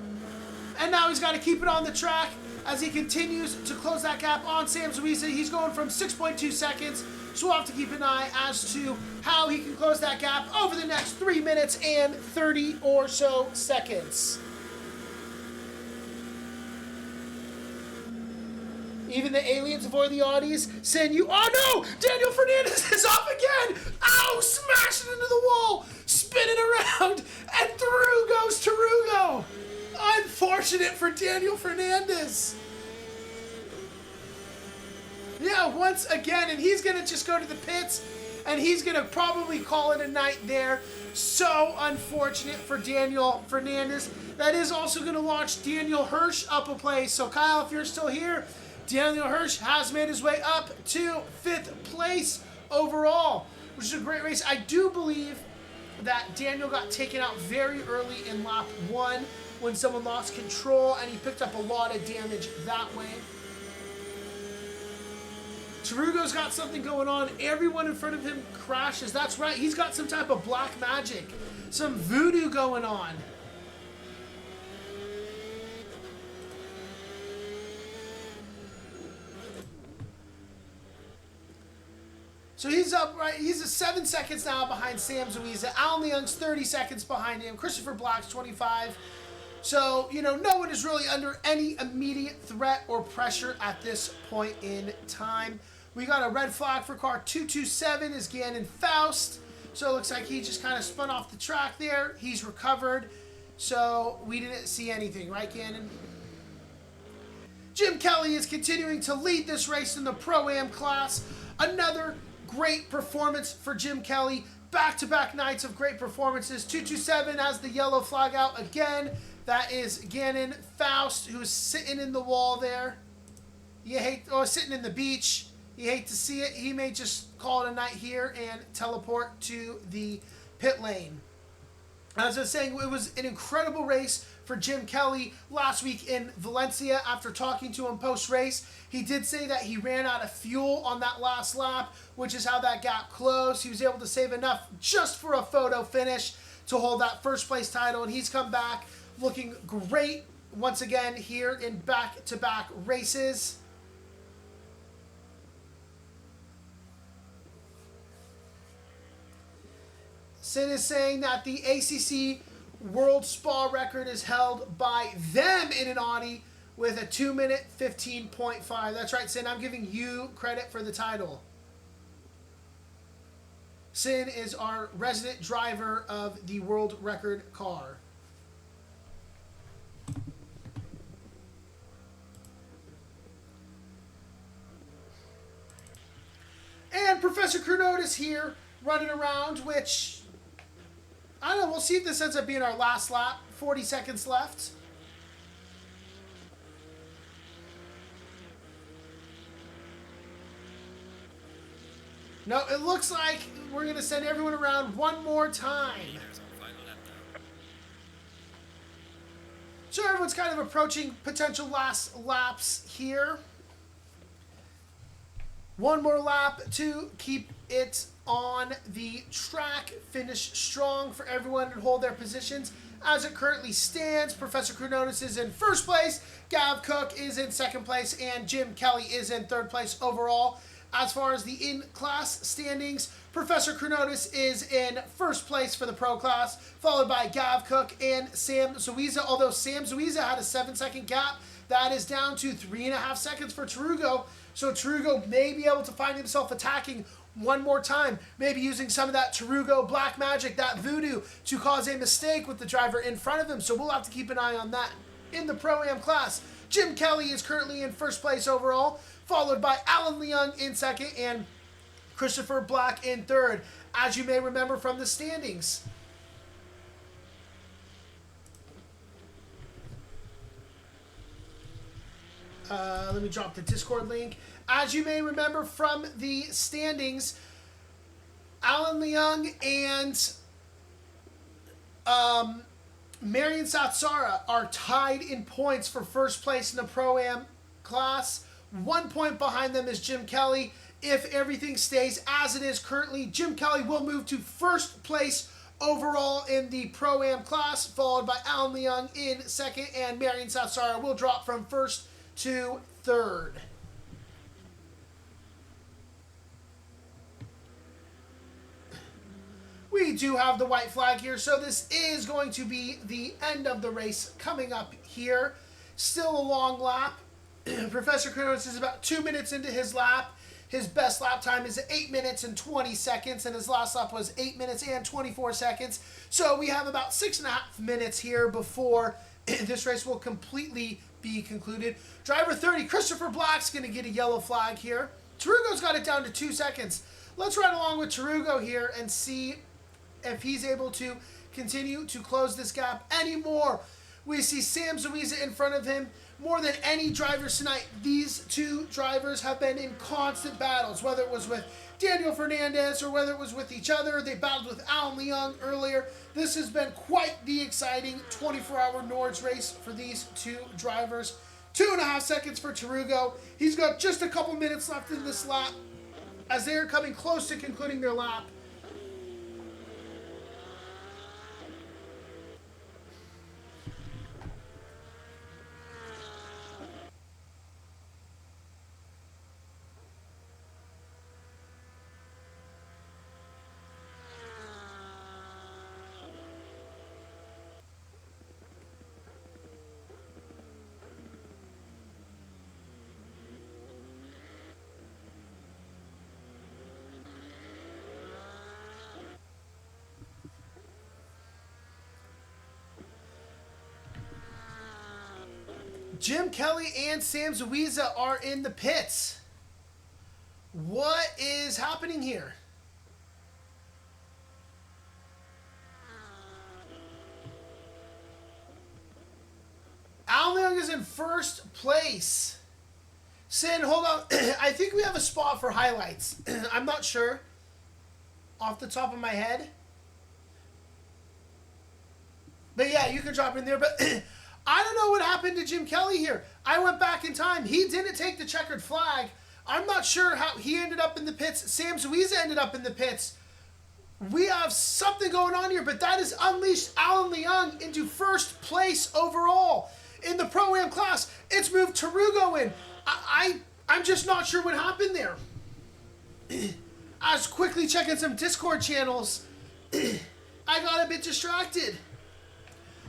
And now he's got to keep it on the track as he continues to close that gap on Sam Zuiza. He's going from 6.2 seconds. So we'll have to keep an eye as to how he can close that gap over the next 3 minutes and 30 or so seconds. Even the aliens avoid the Audis. Send you. Oh no! Daniel Fernandez is off again! Ow! Smashing into the wall! Spinning around! And through goes Tarugo! Unfortunate for Daniel Fernandez. Yeah, once again, and he's going to just go to the pits, and he's going to probably call it a night there. So unfortunate for Daniel Fernandez. That is also going to launch Daniel Hirsch up a place. So Kyle, if you're still here, Daniel Hirsch has made his way up to 5th place overall, which is a great race. I do believe that Daniel got taken out very early in lap 1 when someone lost control, and he picked up a lot of damage that way. Tarugo's got something going on. Everyone in front of him crashes. That's right. He's got some type of black magic. Some voodoo going on. So he's up, right? He's 7 seconds now behind Sam Zuiza. Alan Leung's 30 seconds behind him. Christopher Black's 25. So, you know, no one is really under any immediate threat or pressure at this point in time. We got a red flag for car 227 is Gannon Faust. So it looks like he just kind of spun off the track there. He's recovered. So we didn't see anything, right, Gannon? Jim Kelly is continuing to lead this race in the Pro-Am class. Another great performance for Jim Kelly. Back-to-back nights of great performances. 227 has the yellow flag out again. That is Gannon Faust, who's sitting in the wall there. Sitting in the beach. You hate to see it. He may just call it a night here and teleport to the pit lane. As I was saying, it was an incredible race for Jim Kelly last week in Valencia. After talking to him post-race, he did say that he ran out of fuel on that last lap, which is how that gap closed. He was able to save enough just for a photo finish to hold that first place title, and he's come back looking great once again here in back-to-back races. Sid is saying that the ACC World Spa record is held by them in an Audi with a 2-minute 15.5. That's right, Sin. I'm giving you credit for the title. Sin is our resident driver of the world record car. And Professor Crunote is here running around, which, I don't know, we'll see if this ends up being our last lap. 40 seconds left. No, it looks like we're going to send everyone around one more time. So everyone's kind of approaching potential last laps here. One more lap to keep it on the track. Finish strong for everyone and hold their positions. As it currently stands, Professor Crunotis is in first place, Gav Cook is in second place, and Jim Kelly is in third place overall. As far as the in-class standings, Professor Crunotis is in first place for the pro class, followed by Gav Cook and Sam Zuiza. Although Sam Zuiza had a 7-second gap, that is down to 3.5 seconds for Tarugo. So Tarugo may be able to find himself attacking one more time, maybe using some of that Tarugo black magic, that voodoo, to cause a mistake with the driver in front of him. So we'll have to keep an eye on that. In the Pro-Am class, Jim Kelly is currently in first place overall, followed by Alan Leung in second and Christopher Black in third, as you may remember from the standings. Let me drop the Discord link. As you may remember from the standings, Alan Leung and Marion Satsara are tied in points for first place in the Pro-Am class. 1 point behind them is Jim Kelly. If everything stays as it is currently, Jim Kelly will move to first place overall in the Pro-Am class, followed by Alan Leung in second, and Marion Satsara will drop from first to third. We do have the white flag here, so this is going to be the end of the race coming up here. Still a long lap. Professor Kronos is about 2 minutes into his lap. His best lap time is 8 minutes and 20 seconds, and his last lap was 8 minutes and 24 seconds. So we have about 6.5 minutes here before this race will completely be concluded. Driver 30, Christopher Black's going to get a yellow flag here. Tarugo's got it down to 2 seconds. Let's ride along with Tarugo here and see if he's able to continue to close this gap anymore. We see Sam Zuiza in front of him. More than any drivers tonight, these two drivers have been in constant battles, whether it was with Daniel Fernandez or whether it was with each other. They battled with Alan Leung earlier. This has been quite the exciting 24-hour Nords race for these two drivers. 2.5 seconds for Tarugo. He's got just a couple minutes left in this lap as they are coming close to concluding their lap. Jim Kelly and Sam Zuiza are in the pits. What is happening here? Alan Young is in first place. Sin, hold on. I think we have a spot for highlights. I'm not sure off the top of my head. But yeah, you can drop in there. But I don't know what happened to Jim Kelly here. I went back in time. He didn't take the checkered flag. I'm not sure how he ended up in the pits. Sam Zuiza ended up in the pits. We have something going on here, but that has unleashed Alan Young into first place overall. In the Pro-Am class, it's moved Tarugo in. I'm just not sure what happened there. I was quickly checking some Discord channels. I got a bit distracted.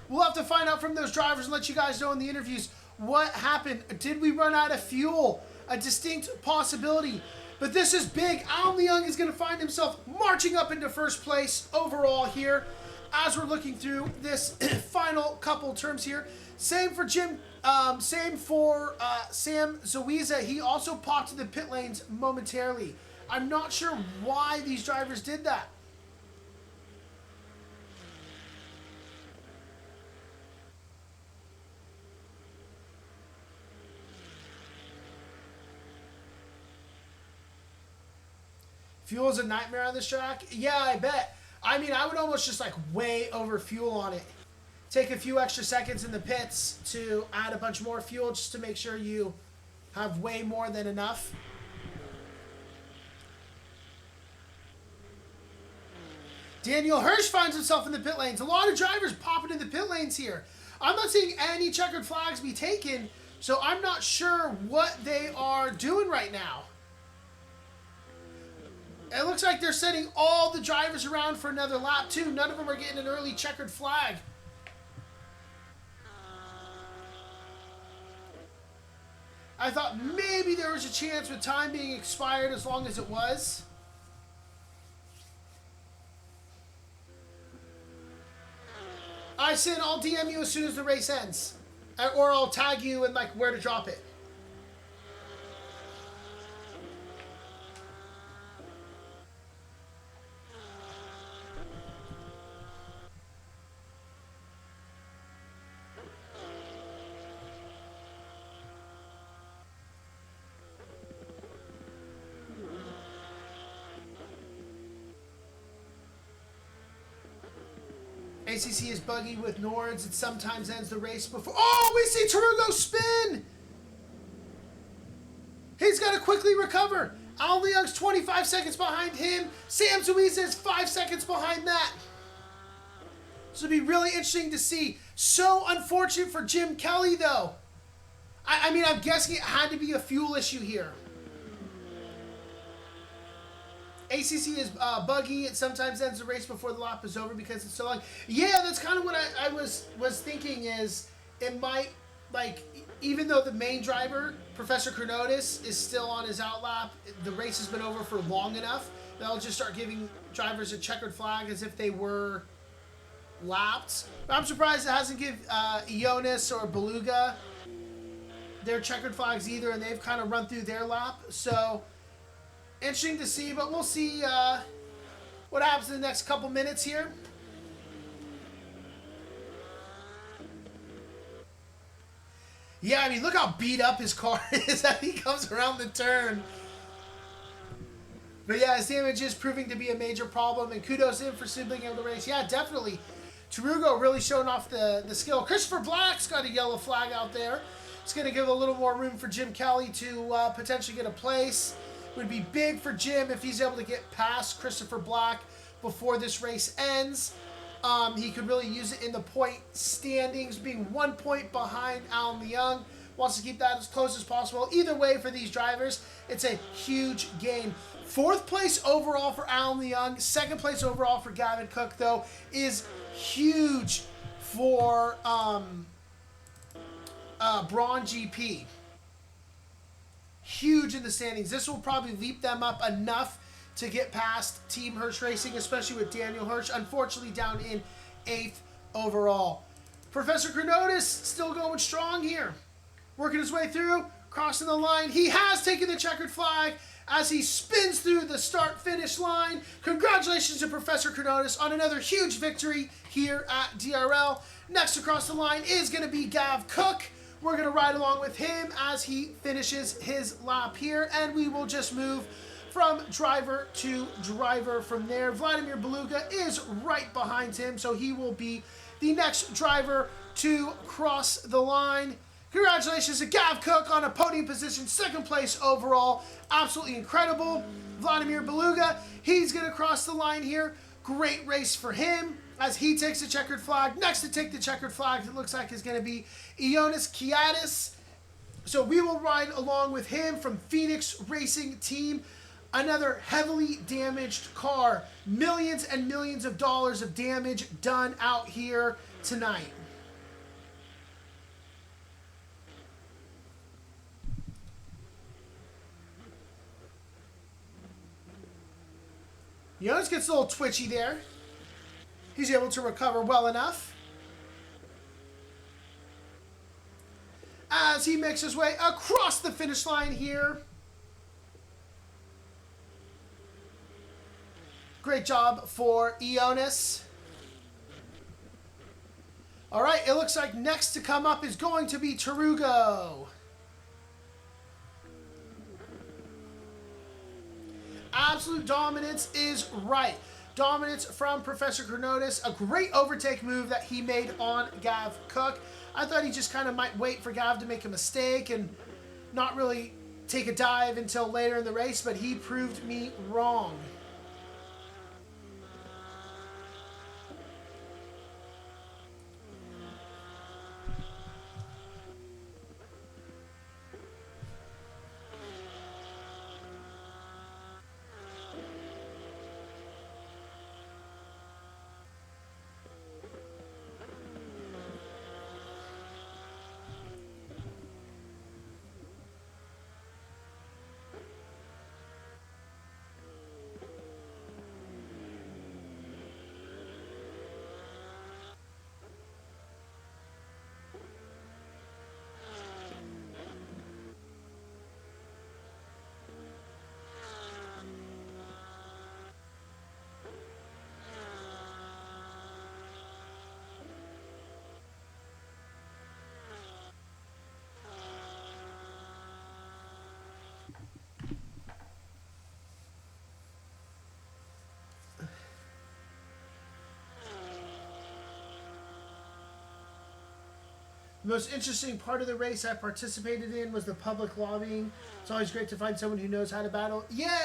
We'll have to find out from those drivers and let you guys know in the interviews what happened. Did we run out of fuel? A distinct possibility. But this is big. Alan Young is going to find himself marching up into first place overall here as we're looking through this final couple terms here. Same for Sam Zuiza. He also popped to the pit lanes momentarily. I'm not sure why these drivers did that. Fuel is a nightmare on this track? Yeah, I bet. I mean, I would almost just like way over fuel on it. Take a few extra seconds in the pits to add a bunch more fuel just to make sure you have way more than enough. Daniel Hirsch finds himself in the pit lanes. A lot of drivers popping in the pit lanes here. I'm not seeing any checkered flags be taken, so I'm not sure what they are doing right now. It looks like they're sending all the drivers around for another lap, too. None of them are getting an early checkered flag. I thought maybe there was a chance with time being expired as long as it was. I said I'll DM you as soon as the race ends. Or I'll tag you and like where to drop it. ACC is buggy with Nords. It sometimes ends the race before... Oh, we see Tarugo spin! He's got to quickly recover. Alan Young's 25 seconds behind him. Sam Zuiza is 5 seconds behind that. This will be really interesting to see. So unfortunate for Jim Kelly, though. I mean, I'm guessing it had to be a fuel issue here. ACC is buggy. It sometimes ends the race before the lap is over because it's so long. Yeah, that's kind of what I was thinking is it might, like, even though the main driver, Professor Chronotis, is still on his outlap, the race has been over for long enough, they'll just start giving drivers a checkered flag as if they were lapped. But I'm surprised it hasn't given Ionis or Beluga their checkered flags either, and they've kind of run through their lap. So... interesting to see, but we'll see what happens in the next couple minutes here. Yeah, I mean, look how beat up his car is as he comes around the turn. But yeah, his damage is proving to be a major problem, and kudos to him for still being able to race. Yeah, definitely. Tarugo really showing off the skill. Christopher Black's got a yellow flag out there. It's going to give a little more room for Jim Kelly to potentially get a place. Would be big for Jim if he's able to get past Christopher Black before this race ends. He could really use it in the point standings, being 1 point behind Alan Young. Wants to keep that as close as possible. Either way, for these drivers, it's a huge gain. 4th place overall for Alan Young. 2nd place overall for Gavin Cook, though, is huge for Braun GP. Huge in the standings. This will probably leap them up enough to get past Team Hirsch Racing, especially with Daniel Hirsch, unfortunately down in 8th overall. Professor Chronotis still going strong here. working his way through, crossing the line. He has taken the checkered flag as he spins through the start-finish line. Congratulations to Professor Chronotis on another huge victory here at DRL. Next across the line is going to be Gav Cook. We're going to ride along with him as he finishes his lap here, and we will just move from driver to driver from there. Vladimir Beluga is right behind him, so he will be the next driver to cross the line. Congratulations to Gav Cook on a podium position, second place overall. Absolutely incredible. Vladimir Beluga, he's going to cross the line here. Great race for him as he takes the checkered flag. Next to take the checkered flag, it looks like is going to be Ioannis Kiadis. So we will ride along with him from Phoenix Racing Team. Another heavily damaged car. Millions and millions of dollars of damage done out here tonight. Jonas gets a little twitchy there. He's able to recover well enough as he makes his way across the finish line here. Great job for Ioannis. All right, it looks like next to come up is going to be Tarugo. Absolute dominance is right. Dominance from Professor Chronotis. A great overtake move that he made on Gav Cook. I thought he just kind of might wait for Gav to make a mistake and not really take a dive until later in the race, but he proved me wrong. The most interesting part of the race I participated in was the public lobbying. It's always great to find someone who knows how to battle. Yeah,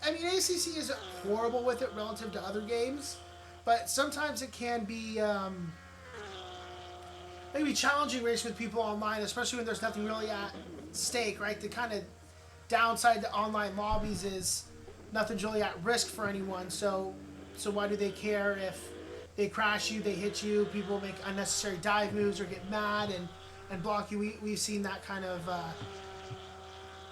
I mean, ACC isn't horrible with it relative to other games, but sometimes it can be maybe challenging racing with people online, especially when there's nothing really at stake, right? The kind of downside to online lobbies is nothing's really at risk for anyone, so why do they care if they crash you, they hit you, people make unnecessary dive moves or get mad and block you. We've seen that kind of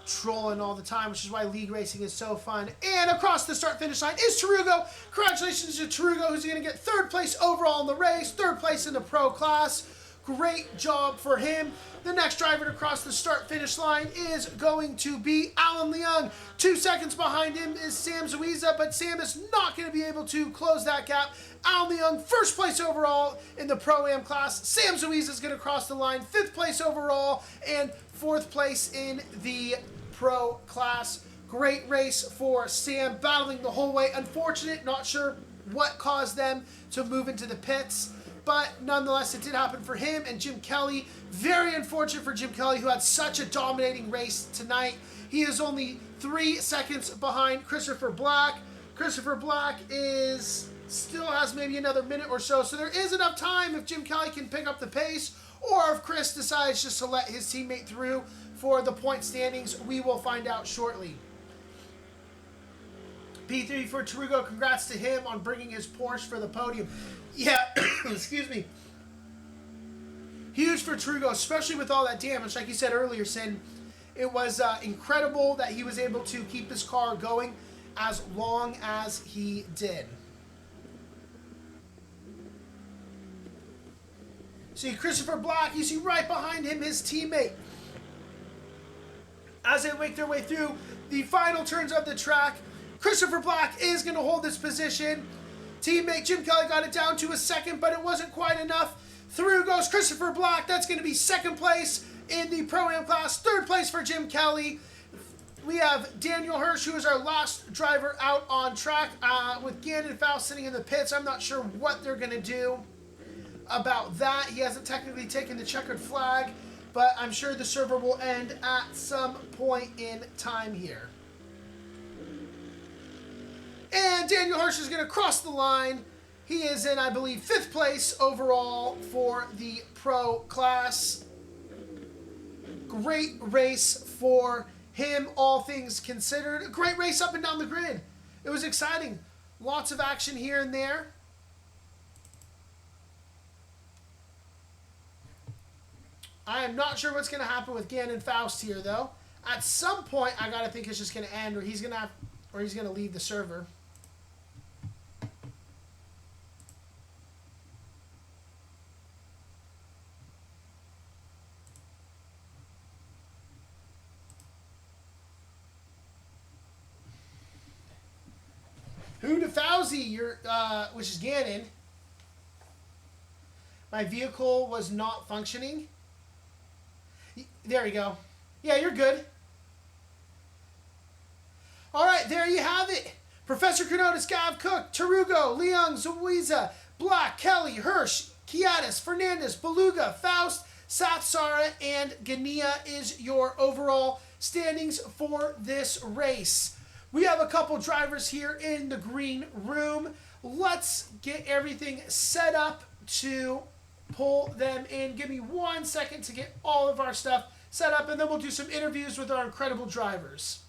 trolling all the time, which is why league racing is so fun. And across the start-finish line is Tarugo. Congratulations to Tarugo, who's going to get third place overall in the race, third place in the pro class. Great job for him. The next driver to cross the start-finish line is going to be Alan Leung. 2 seconds behind him is Sam Zuiza, but Sam is not going to be able to close that gap. Alan Leung, first place overall in the Pro-Am class. Sam Zuiza is going to cross the line, 5th place overall, and 4th place in the Pro class. Great race for Sam, battling the whole way. Unfortunate, not sure what caused them to move into the pits. But nonetheless, it did happen for him and Jim Kelly. Very unfortunate for Jim Kelly, who had such a dominating race tonight. He is only 3 seconds behind Christopher Black. Christopher Black still has maybe another minute or so. So there is enough time if Jim Kelly can pick up the pace, or if Chris decides just to let his teammate through for the point standings. We will find out shortly. P3 for Tarugo. Congrats to him on bringing his Porsche for the podium. Yeah, excuse me. Huge for Tarugo, especially with all that damage. Like you said earlier, Sin, it was incredible that he was able to keep his car going as long as he did. See Christopher Black, you see right behind him his teammate, as they make their way through the final turns of the track. Christopher Black is going to hold this position. Teammate Jim Kelly got it down to a second, but it wasn't quite enough. Through goes Christopher Black. That's going to be second place in the Pro-Am class. Third place for Jim Kelly. We have Daniel Hirsch, who is our last driver out on track, with Gannon Faust sitting in the pits. I'm not sure what they're going to do about that. He hasn't technically taken the checkered flag, but I'm sure the server will end at some point in time here. And Daniel Hirsch is going to cross the line. He is in, I believe, 5th place overall for the Pro class. Great race for him, all things considered. A great race up and down the grid. It was exciting. Lots of action here and there. I am not sure what's going to happen with Gannon Faust here, though. At some point, I gotta think it's just going to end, or he's going to leave the server. Who to Fauzi, which is Gannon. My vehicle was not functioning. There we go. Yeah, you're good. All right, there you have it. Professor Cronotis, Gav Cook, Tarugo, Leung, Zuiza, Black, Kelly, Hirsch, Kiadis, Fernandez, Beluga, Faust, Sath Sara, and Gania is your overall standings for this race. We have a couple drivers here in the green room. Let's get everything set up to pull them in. Give me 1 second to get all of our stuff set up, and then we'll do some interviews with our incredible drivers.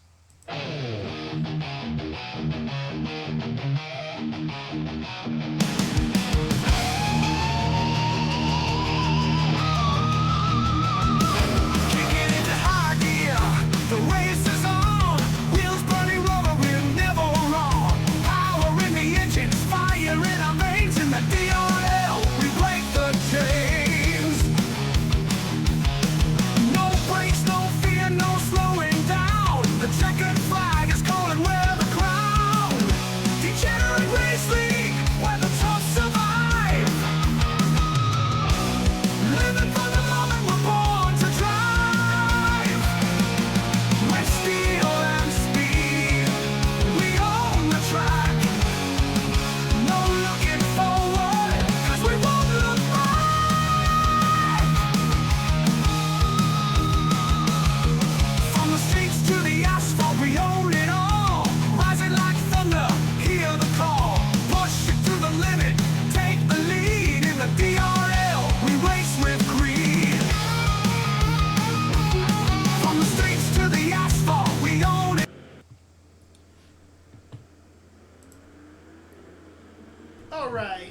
All right,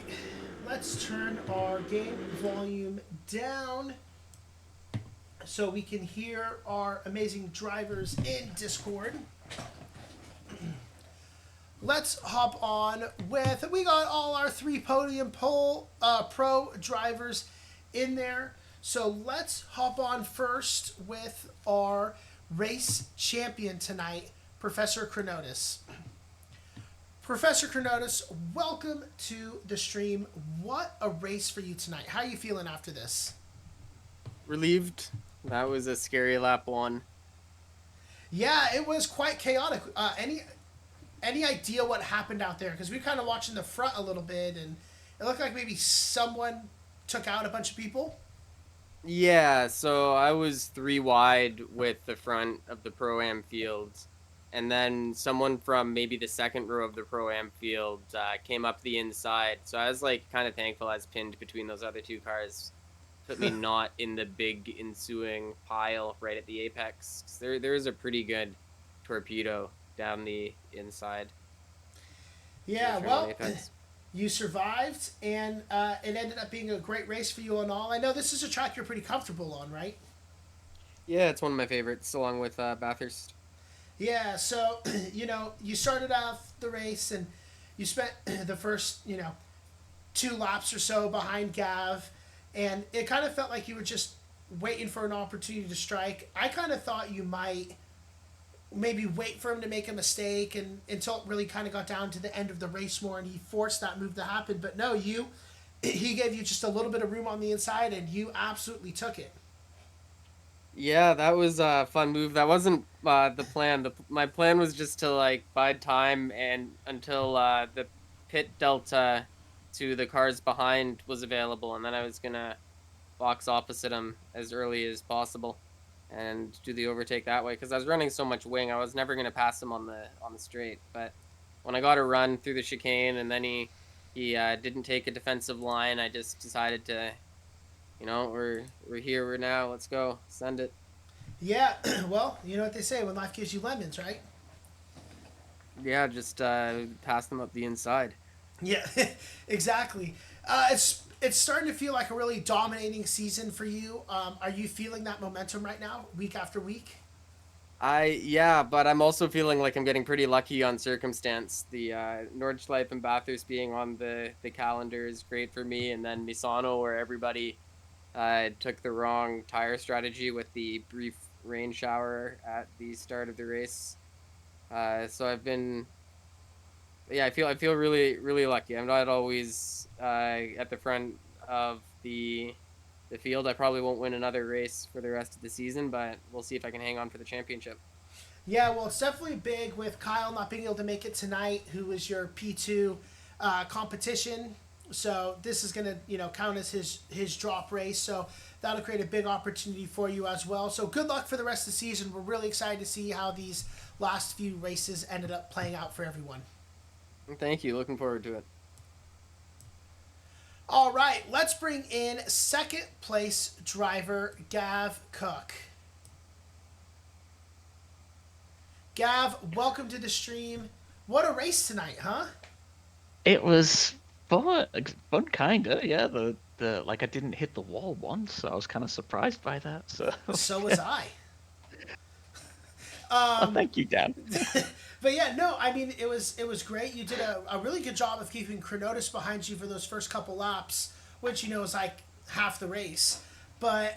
let's turn our game volume down so we can hear our amazing drivers in Discord. Let's hop on with, we got all our 3 podium pro drivers in there. So let's hop on first with our race champion tonight, Professor Cronotis. Professor Cronotis, welcome to the stream. What a race for you tonight. How are you feeling after this? Relieved. That was a scary lap 1. Yeah, it was quite chaotic. Any idea what happened out there? Because we kind of watched in the front a little bit, and it looked like maybe someone took out a bunch of people. Yeah, so I was 3 wide with the front of the Pro-Am field. And then someone from maybe the second row of the Pro-Am field came up the inside. So I was like kind of thankful I was pinned between those other 2 cars. Put me not in the big ensuing pile right at the apex. There is a pretty good torpedo down the inside. Yeah, well, you survived, and it ended up being a great race for you and all. I know this is a track you're pretty comfortable on, right? Yeah, it's one of my favorites, along with Bathurst. Yeah, so, you started off the race, and you spent the first, 2 laps or so behind Gav, and it kind of felt like you were just waiting for an opportunity to strike. I kind of thought you might maybe wait for him to make a mistake and until it really kind of got down to the end of the race more and he forced that move to happen. But no, he gave you just a little bit of room on the inside and you absolutely took it. Yeah, that was a fun move. That wasn't the plan. My plan was just to like bide time and until the pit delta to the cars behind was available, and then I was gonna box opposite him as early as possible and do the overtake that way because I was running so much wing. I was never gonna pass him on the straight. But when I got a run through the chicane and then he didn't take a defensive line, I just decided to, we're here, we're now. Let's go, send it. Yeah, well, you know what they say when life gives you lemons, right? Yeah, just pass them up the inside. Yeah, exactly. It's starting to feel like a really dominating season for you. Are you feeling that momentum right now, week after week? Yeah, but I'm also feeling like I'm getting pretty lucky on circumstance. The Nordschleife and Bathurst being on the calendar is great for me, and then Misano, where everybody took the wrong tire strategy with the brief rain shower at the start of the race. So I've been, yeah, I feel really really lucky. I'm not always at the front of the field. I probably won't win another race for the rest of the season, but we'll see if I can hang on for the championship. Yeah, well, it's definitely big with Kyle not being able to make it tonight, who was your P2 competition. So this is going to, count as his drop race. So that'll create a big opportunity for you as well. So good luck for the rest of the season. We're really excited to see how these last few races ended up playing out for everyone. Thank you. Looking forward to it. All right, let's bring in second place driver Gav Cook. Gav, welcome to the stream. What a race tonight, huh? It was fun, kinda. Yeah, the like I didn't hit the wall once, so I was kind of surprised by that. So, So was I. oh, thank you, Dan. But yeah, no, I mean it was great. You did a really good job of keeping Chronotis behind you for those first couple laps, which is like half the race. But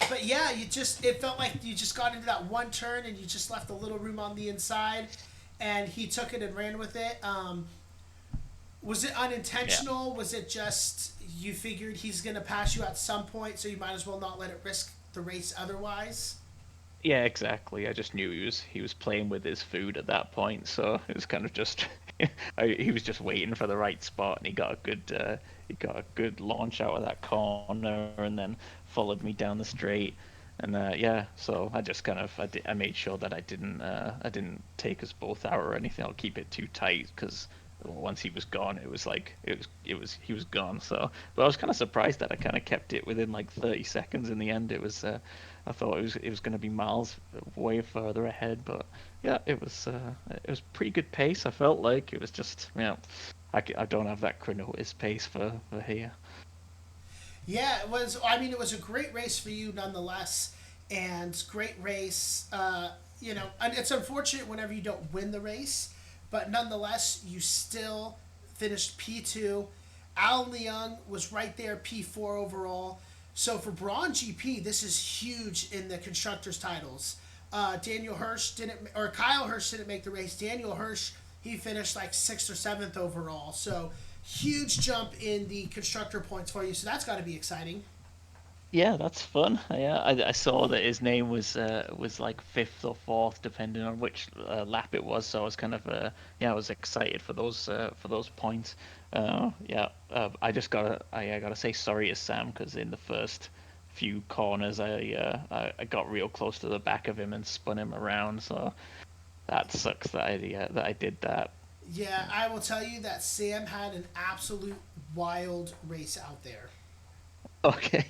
but yeah, it felt like you just got into that one turn and you just left a little room on the inside, and he took it and ran with it. Was it unintentional? Was it just you figured he's gonna pass you at some point, so you might as well not let it risk the race otherwise? Yeah, exactly. I just knew he was playing with his food at that point, so it was kind of just he was just waiting for the right spot, and he got a good launch out of that corner, and then followed me down the straight. And yeah, so I just I made sure that I didn't take us both out or anything. I'll keep it too tight because once he was gone, it was like he was gone. So, but I was kind of surprised that I kind of kept it within like 30 seconds. In the end, I thought it was going to be miles way further ahead, but yeah, it was pretty good pace. I felt like it was just I don't have that Chronotis pace for here. Yeah, it was. I mean, it was a great race for you, nonetheless, and great race. And it's unfortunate whenever you don't win the race, but nonetheless, you still finished P2. Alan Leung was right there, P4 overall. So for Braun GP, this is huge in the constructors' titles. Daniel Hirsch didn't, or Kyle Hirsch didn't make the race. Daniel Hirsch, he finished like sixth or seventh overall. So huge jump in the constructor points for you. So that's got to be exciting. Yeah, that's fun. Yeah, I saw that his name was like fifth or fourth, depending on which lap it was. So I was kind of I was excited for those points. I gotta say sorry to Sam because in the first few corners I got real close to the back of him and spun him around. So that sucks that I did that. Yeah, I will tell you that Sam had an absolute wild race out there. Okay.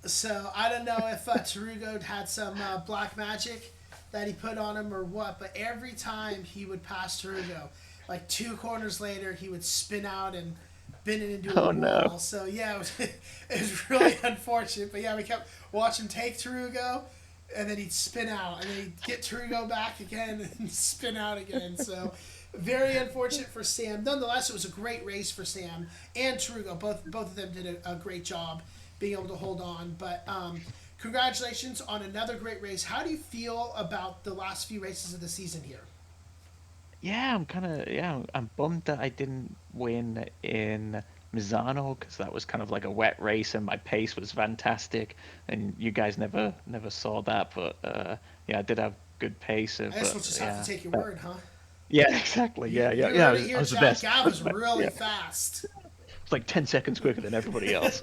So I don't know if Tarugo had some black magic that he put on him or what, but every time he would pass Tarugo, like two corners later, he would spin out and bend it into a Oh wall. no. So yeah, it was really unfortunate. But yeah, we kept watching him take Tarugo, and then he'd spin out, and then he'd get Tarugo back again and spin out again. So very unfortunate for Sam. Nonetheless, it was a great race for Sam and Tarugo. Both of them did a great job being able to hold on. But congratulations on another great race. How do you feel about the last few races of the season here? Yeah, I'm bummed that I didn't win in Misano because that was kind of like a wet race and my pace was fantastic, and you guys never saw that, but yeah, I did have good pace, I guess but we'll just have to yeah, take your word, huh? yeah, exactly, You I heard it was, I here, was the chat. best. Gav is really Yeah, fast. it's like 10 seconds quicker than everybody else.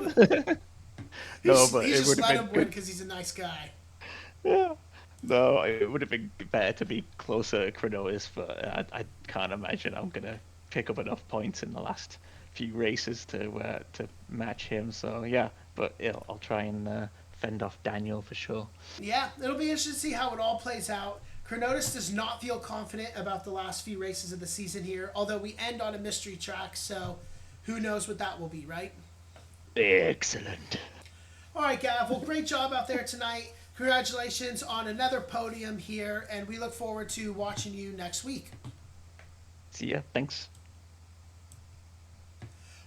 No, He's, but he's it just would have let been him win good. because he's a nice guy. Yeah. No, it would have been better to be closer to Chronotis, but I can't imagine I'm gonna pick up enough points in the last few races to match him. So yeah, but I'll try and fend off Daniel for sure. Yeah, it'll be interesting to see how it all plays out. Cronotis does not feel confident about the last few races of the season here, although we end on a mystery track, so who knows what that will be, right? Excellent. All right, Gav. Well, great job out there tonight. Congratulations on another podium here, and we look forward to watching you next week. See ya. Thanks.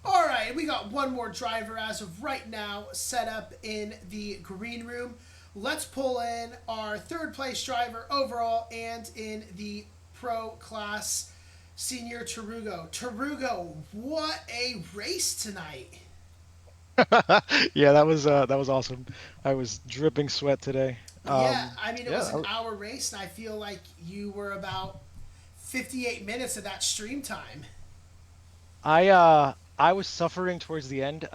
All right, we got one more driver as of right now set up in the green room. Let's pull in our third place driver overall and in the pro class, Senior Tarugo. Tarugo, what a race tonight! Yeah, that was awesome. I was dripping sweat today. Yeah, I mean, it was Yeah, an hour race, and I feel like you were about 58 minutes of that stream time. I was suffering towards the end.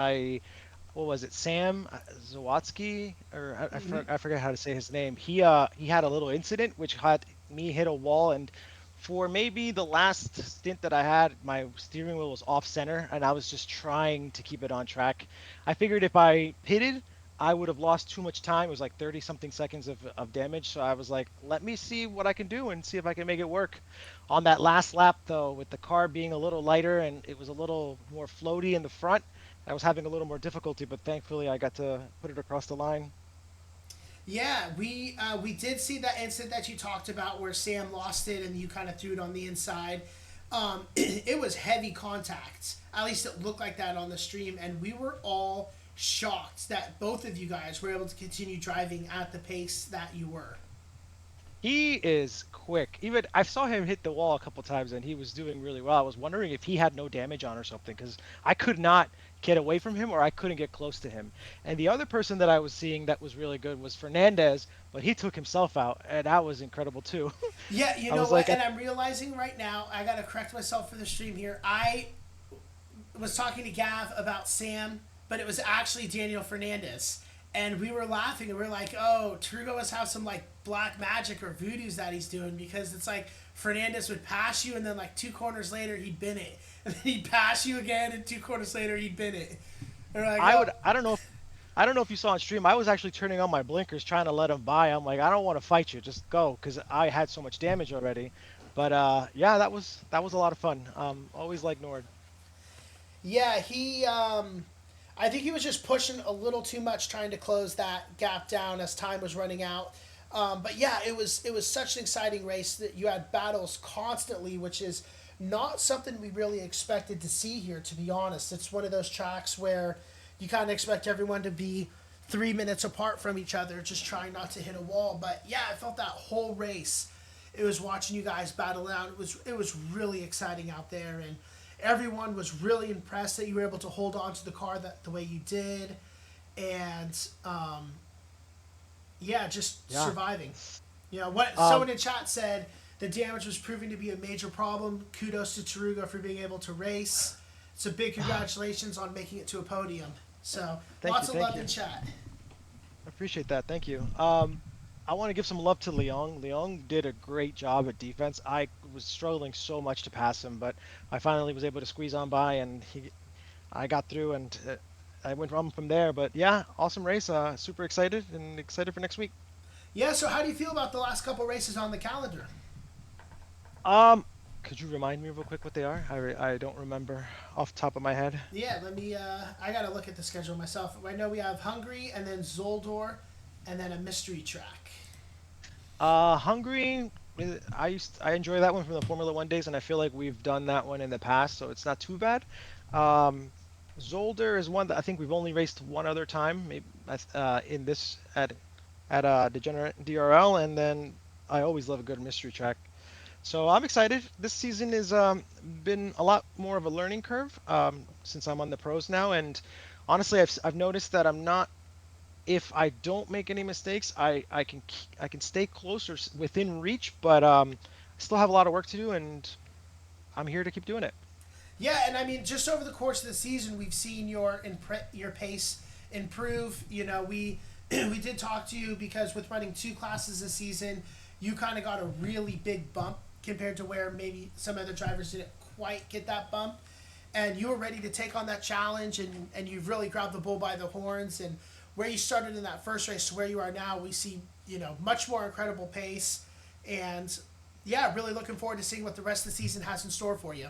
What was it? Sam Zawatsky, or Mm-hmm. I forget how to say his name. He had a little incident which had me hit a wall, and for maybe the last stint that I had, my steering wheel was off center and I was just trying to keep it on track. I figured if I pitted, I would have lost too much time. It was like 30 something seconds of damage. So I was like, let me see what I can do and see if I can make it work. On that last lap, though, with the car being a little lighter and it was a little more floaty in the front, I was having a little more difficulty, but thankfully I got to put it across the line. Yeah, we did see that incident that you talked about where Sam lost it and you kind of threw it on the inside. It was heavy contact. At least it looked like that on the stream, and we were all shocked that both of you guys were able to continue driving at the pace that you were. He is quick. Even I saw him hit the wall a couple times, and he was doing really well. I was wondering if he had no damage on or something, because I could not get away from him, or I couldn't get close to him. And the other person that I was seeing that was really good was Fernandez, but he took himself out, and that was incredible too. Yeah, you I know was what? like, And I'm realizing right now, I got to correct myself for the stream here. I was talking to Gav about Sam, but it was actually Daniel Fernandez. And we were laughing and we are like, oh, Trugo must have some like black magic or voodoos that he's doing because it's like Fernandez would pass you and then like 2 corners later he'd bin it. And then he'd pass you again and 2 corners later he'd bin it. And we're like, I oh. would, I don't know if you saw on stream. I was actually turning on my blinkers, trying to let him by. I'm like, I don't want to fight you, just go, because I had so much damage already. But yeah, that was a lot of fun. Always like Nord. Yeah, I think he was just pushing a little too much, trying to close that gap down as time was running out. But yeah, it was such an exciting race that you had battles constantly, which is not something we really expected to see here. To be honest, it's one of those tracks where you kind of expect everyone to be 3 minutes apart from each other, just trying not to hit a wall. But yeah, I felt that whole race. It was watching you guys battle out. It was really exciting out there, and everyone was really impressed that you were able to hold on to the car the way you did, and yeah, just Yeah. surviving. You know what? Um, Someone in chat said the damage was proving to be a major problem. Kudos to Taruga for being able to race. So big congratulations on making it to a podium. So Thank lots you, of thank love you. in chat. I appreciate that. Thank you. I want to give some love to Leong. Leong did a great job at defense. I was struggling so much to pass him, but I finally was able to squeeze on by, and I got through, and I went from there. But yeah, awesome race. Super excited and excited for next week. Yeah. So how do you feel about the last couple races on the calendar? Um, could you remind me real quick what they are? I don't remember off the top of my head. Yeah. Let me. I gotta look at the schedule myself. I know we have Hungary and then Zoldor, and then a mystery track. Hungary. I enjoy that one from the Formula One days, and I feel like we've done that one in the past, so it's not too bad. Um, Zolder is one that I think we've only raced one other time, maybe in this at Degenerate DRL, and then I always love a good mystery track. So I'm excited. This season has been a lot more of a learning curve since I'm on the pros now, and honestly, I've noticed that I'm not. If I don't make any mistakes, I can stay closer within reach, but I still have a lot of work to do, and I'm here to keep doing it. Yeah, and I mean, just over the course of the season, we've seen your pace improve. You know, we we did talk to you because with running 2 classes this season, you kind of got a really big bump compared to where maybe some other drivers didn't quite get that bump. And you were ready to take on that challenge, and you've really grabbed the bull by the horns. And where you started in that first race to where you are now, we see, you know, much more incredible pace. And yeah, really looking forward to seeing what the rest of the season has in store for you.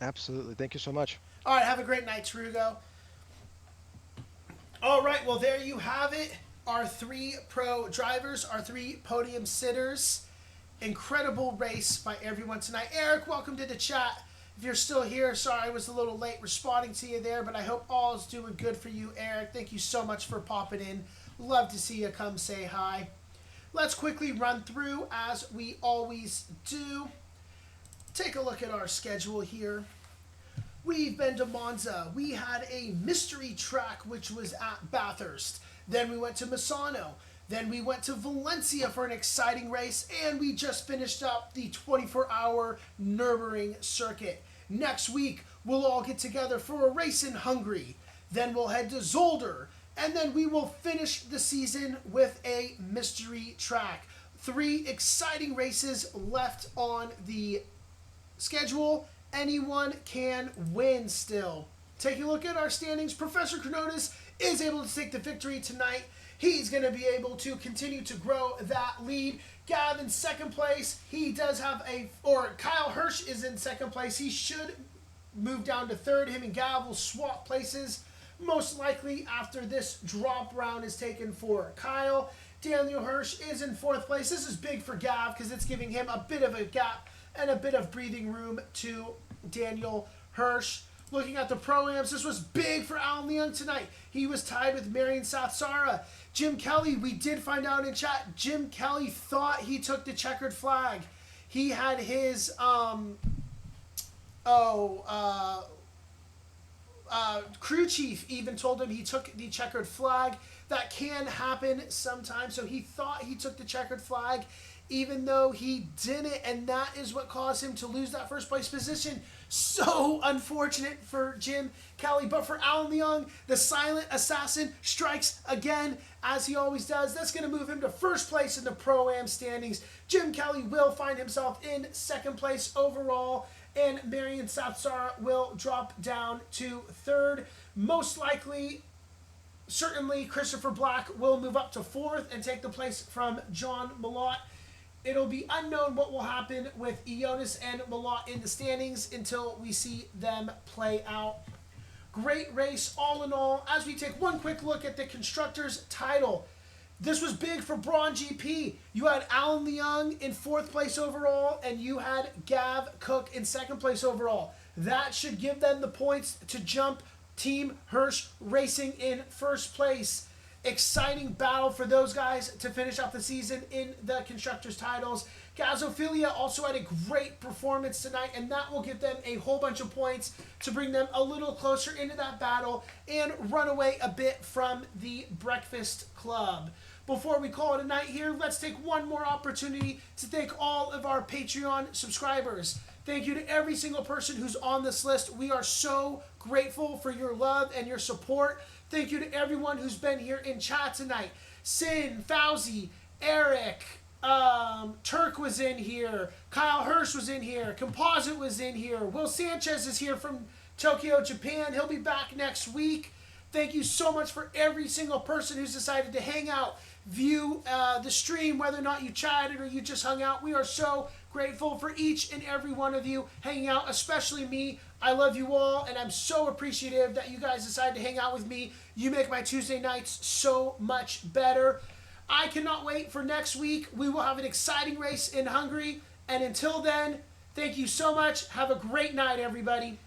Absolutely. Thank you so much. All right, have a great night, Tarugo. All right, well, there you have it. Our 3 pro drivers, our 3 podium sitters. Incredible race by everyone tonight. Eric, welcome to the chat. If you're still here, sorry I was a little late responding to you there, but I hope all is doing good for you, Eric. Thank you so much for popping in. Love to see you come say hi. Let's quickly run through, as we always do. Take a look at our schedule here. We've been to Monza. We had a mystery track, which was at Bathurst. Then we went to Misano. Then we went to Valencia for an exciting race. And we just finished up the 24-hour Nürburgring circuit. Next week, we'll all get together for a race in Hungary. Then we'll head to Zolder. And then we will finish the season with a mystery track. 3 exciting races left on the schedule. Anyone can win still. Taking a look at our standings, Professor Chronotis is able to take the victory tonight. He's going to be able to continue to grow that lead. Gav in second place. He does have Kyle Hirsch is in second place. He should move down to third. Him and Gav will swap places. Most likely after this drop round is taken for Kyle. Daniel Hirsch is in fourth place. This is big for Gav because it's giving him a bit of a gap and a bit of breathing room to Daniel Hirsch. Looking at the Pro-Ams, this was big for Alan Leung tonight. He was tied with Marion Sathsara. Jim Kelly, we did find out in chat, Jim Kelly thought he took the checkered flag. He had his, crew chief even told him he took the checkered flag. That can happen sometimes, so he thought he took the checkered flag even though he didn't, and that is what caused him to lose that first place position. So unfortunate for Jim Kelly, but for Alan Leung, the silent assassin strikes again, as he always does. That's going to move him to first place in the Pro-Am standings. Jim Kelly will find himself in second place overall, and Marion Sathsara will drop down to third. Most likely, certainly, Christopher Black will move up to fourth and take the place from John Malott. It'll be unknown what will happen with Ionis and Malott in the standings until we see them play out. Great race all in all. As we take one quick look at the Constructors title, this was big for Braun GP. You had Alan Leung in fourth place overall, and you had Gav Cook in second place overall. That should give them the points to jump Team Hirsch Racing in first place. Exciting battle for those guys to finish off the season in the Constructors titles. Gazophilia also had a great performance tonight, and that will give them a whole bunch of points to bring them a little closer into that battle and run away a bit from the Breakfast Club. Before we call it a night here, let's take one more opportunity to thank all of our Patreon subscribers. Thank you to every single person who's on this list. We are so grateful for your love and your support. Thank you to everyone who's been here in chat tonight. Sin, Fauzi, Eric, Turk was in here. Kyle Hirsch was in here. Composite was in here. Will Sanchez is here from Tokyo, Japan. He'll be back next week. Thank you so much for every single person who's decided to hang out, view the stream, whether or not you chatted or you just hung out. We are so grateful for each and every one of you hanging out, especially me. I love you all, and I'm so appreciative that you guys decided to hang out with me. You make my Tuesday nights so much better. I cannot wait for next week. We will have an exciting race in Hungary, and until then, thank you so much. Have a great night, everybody.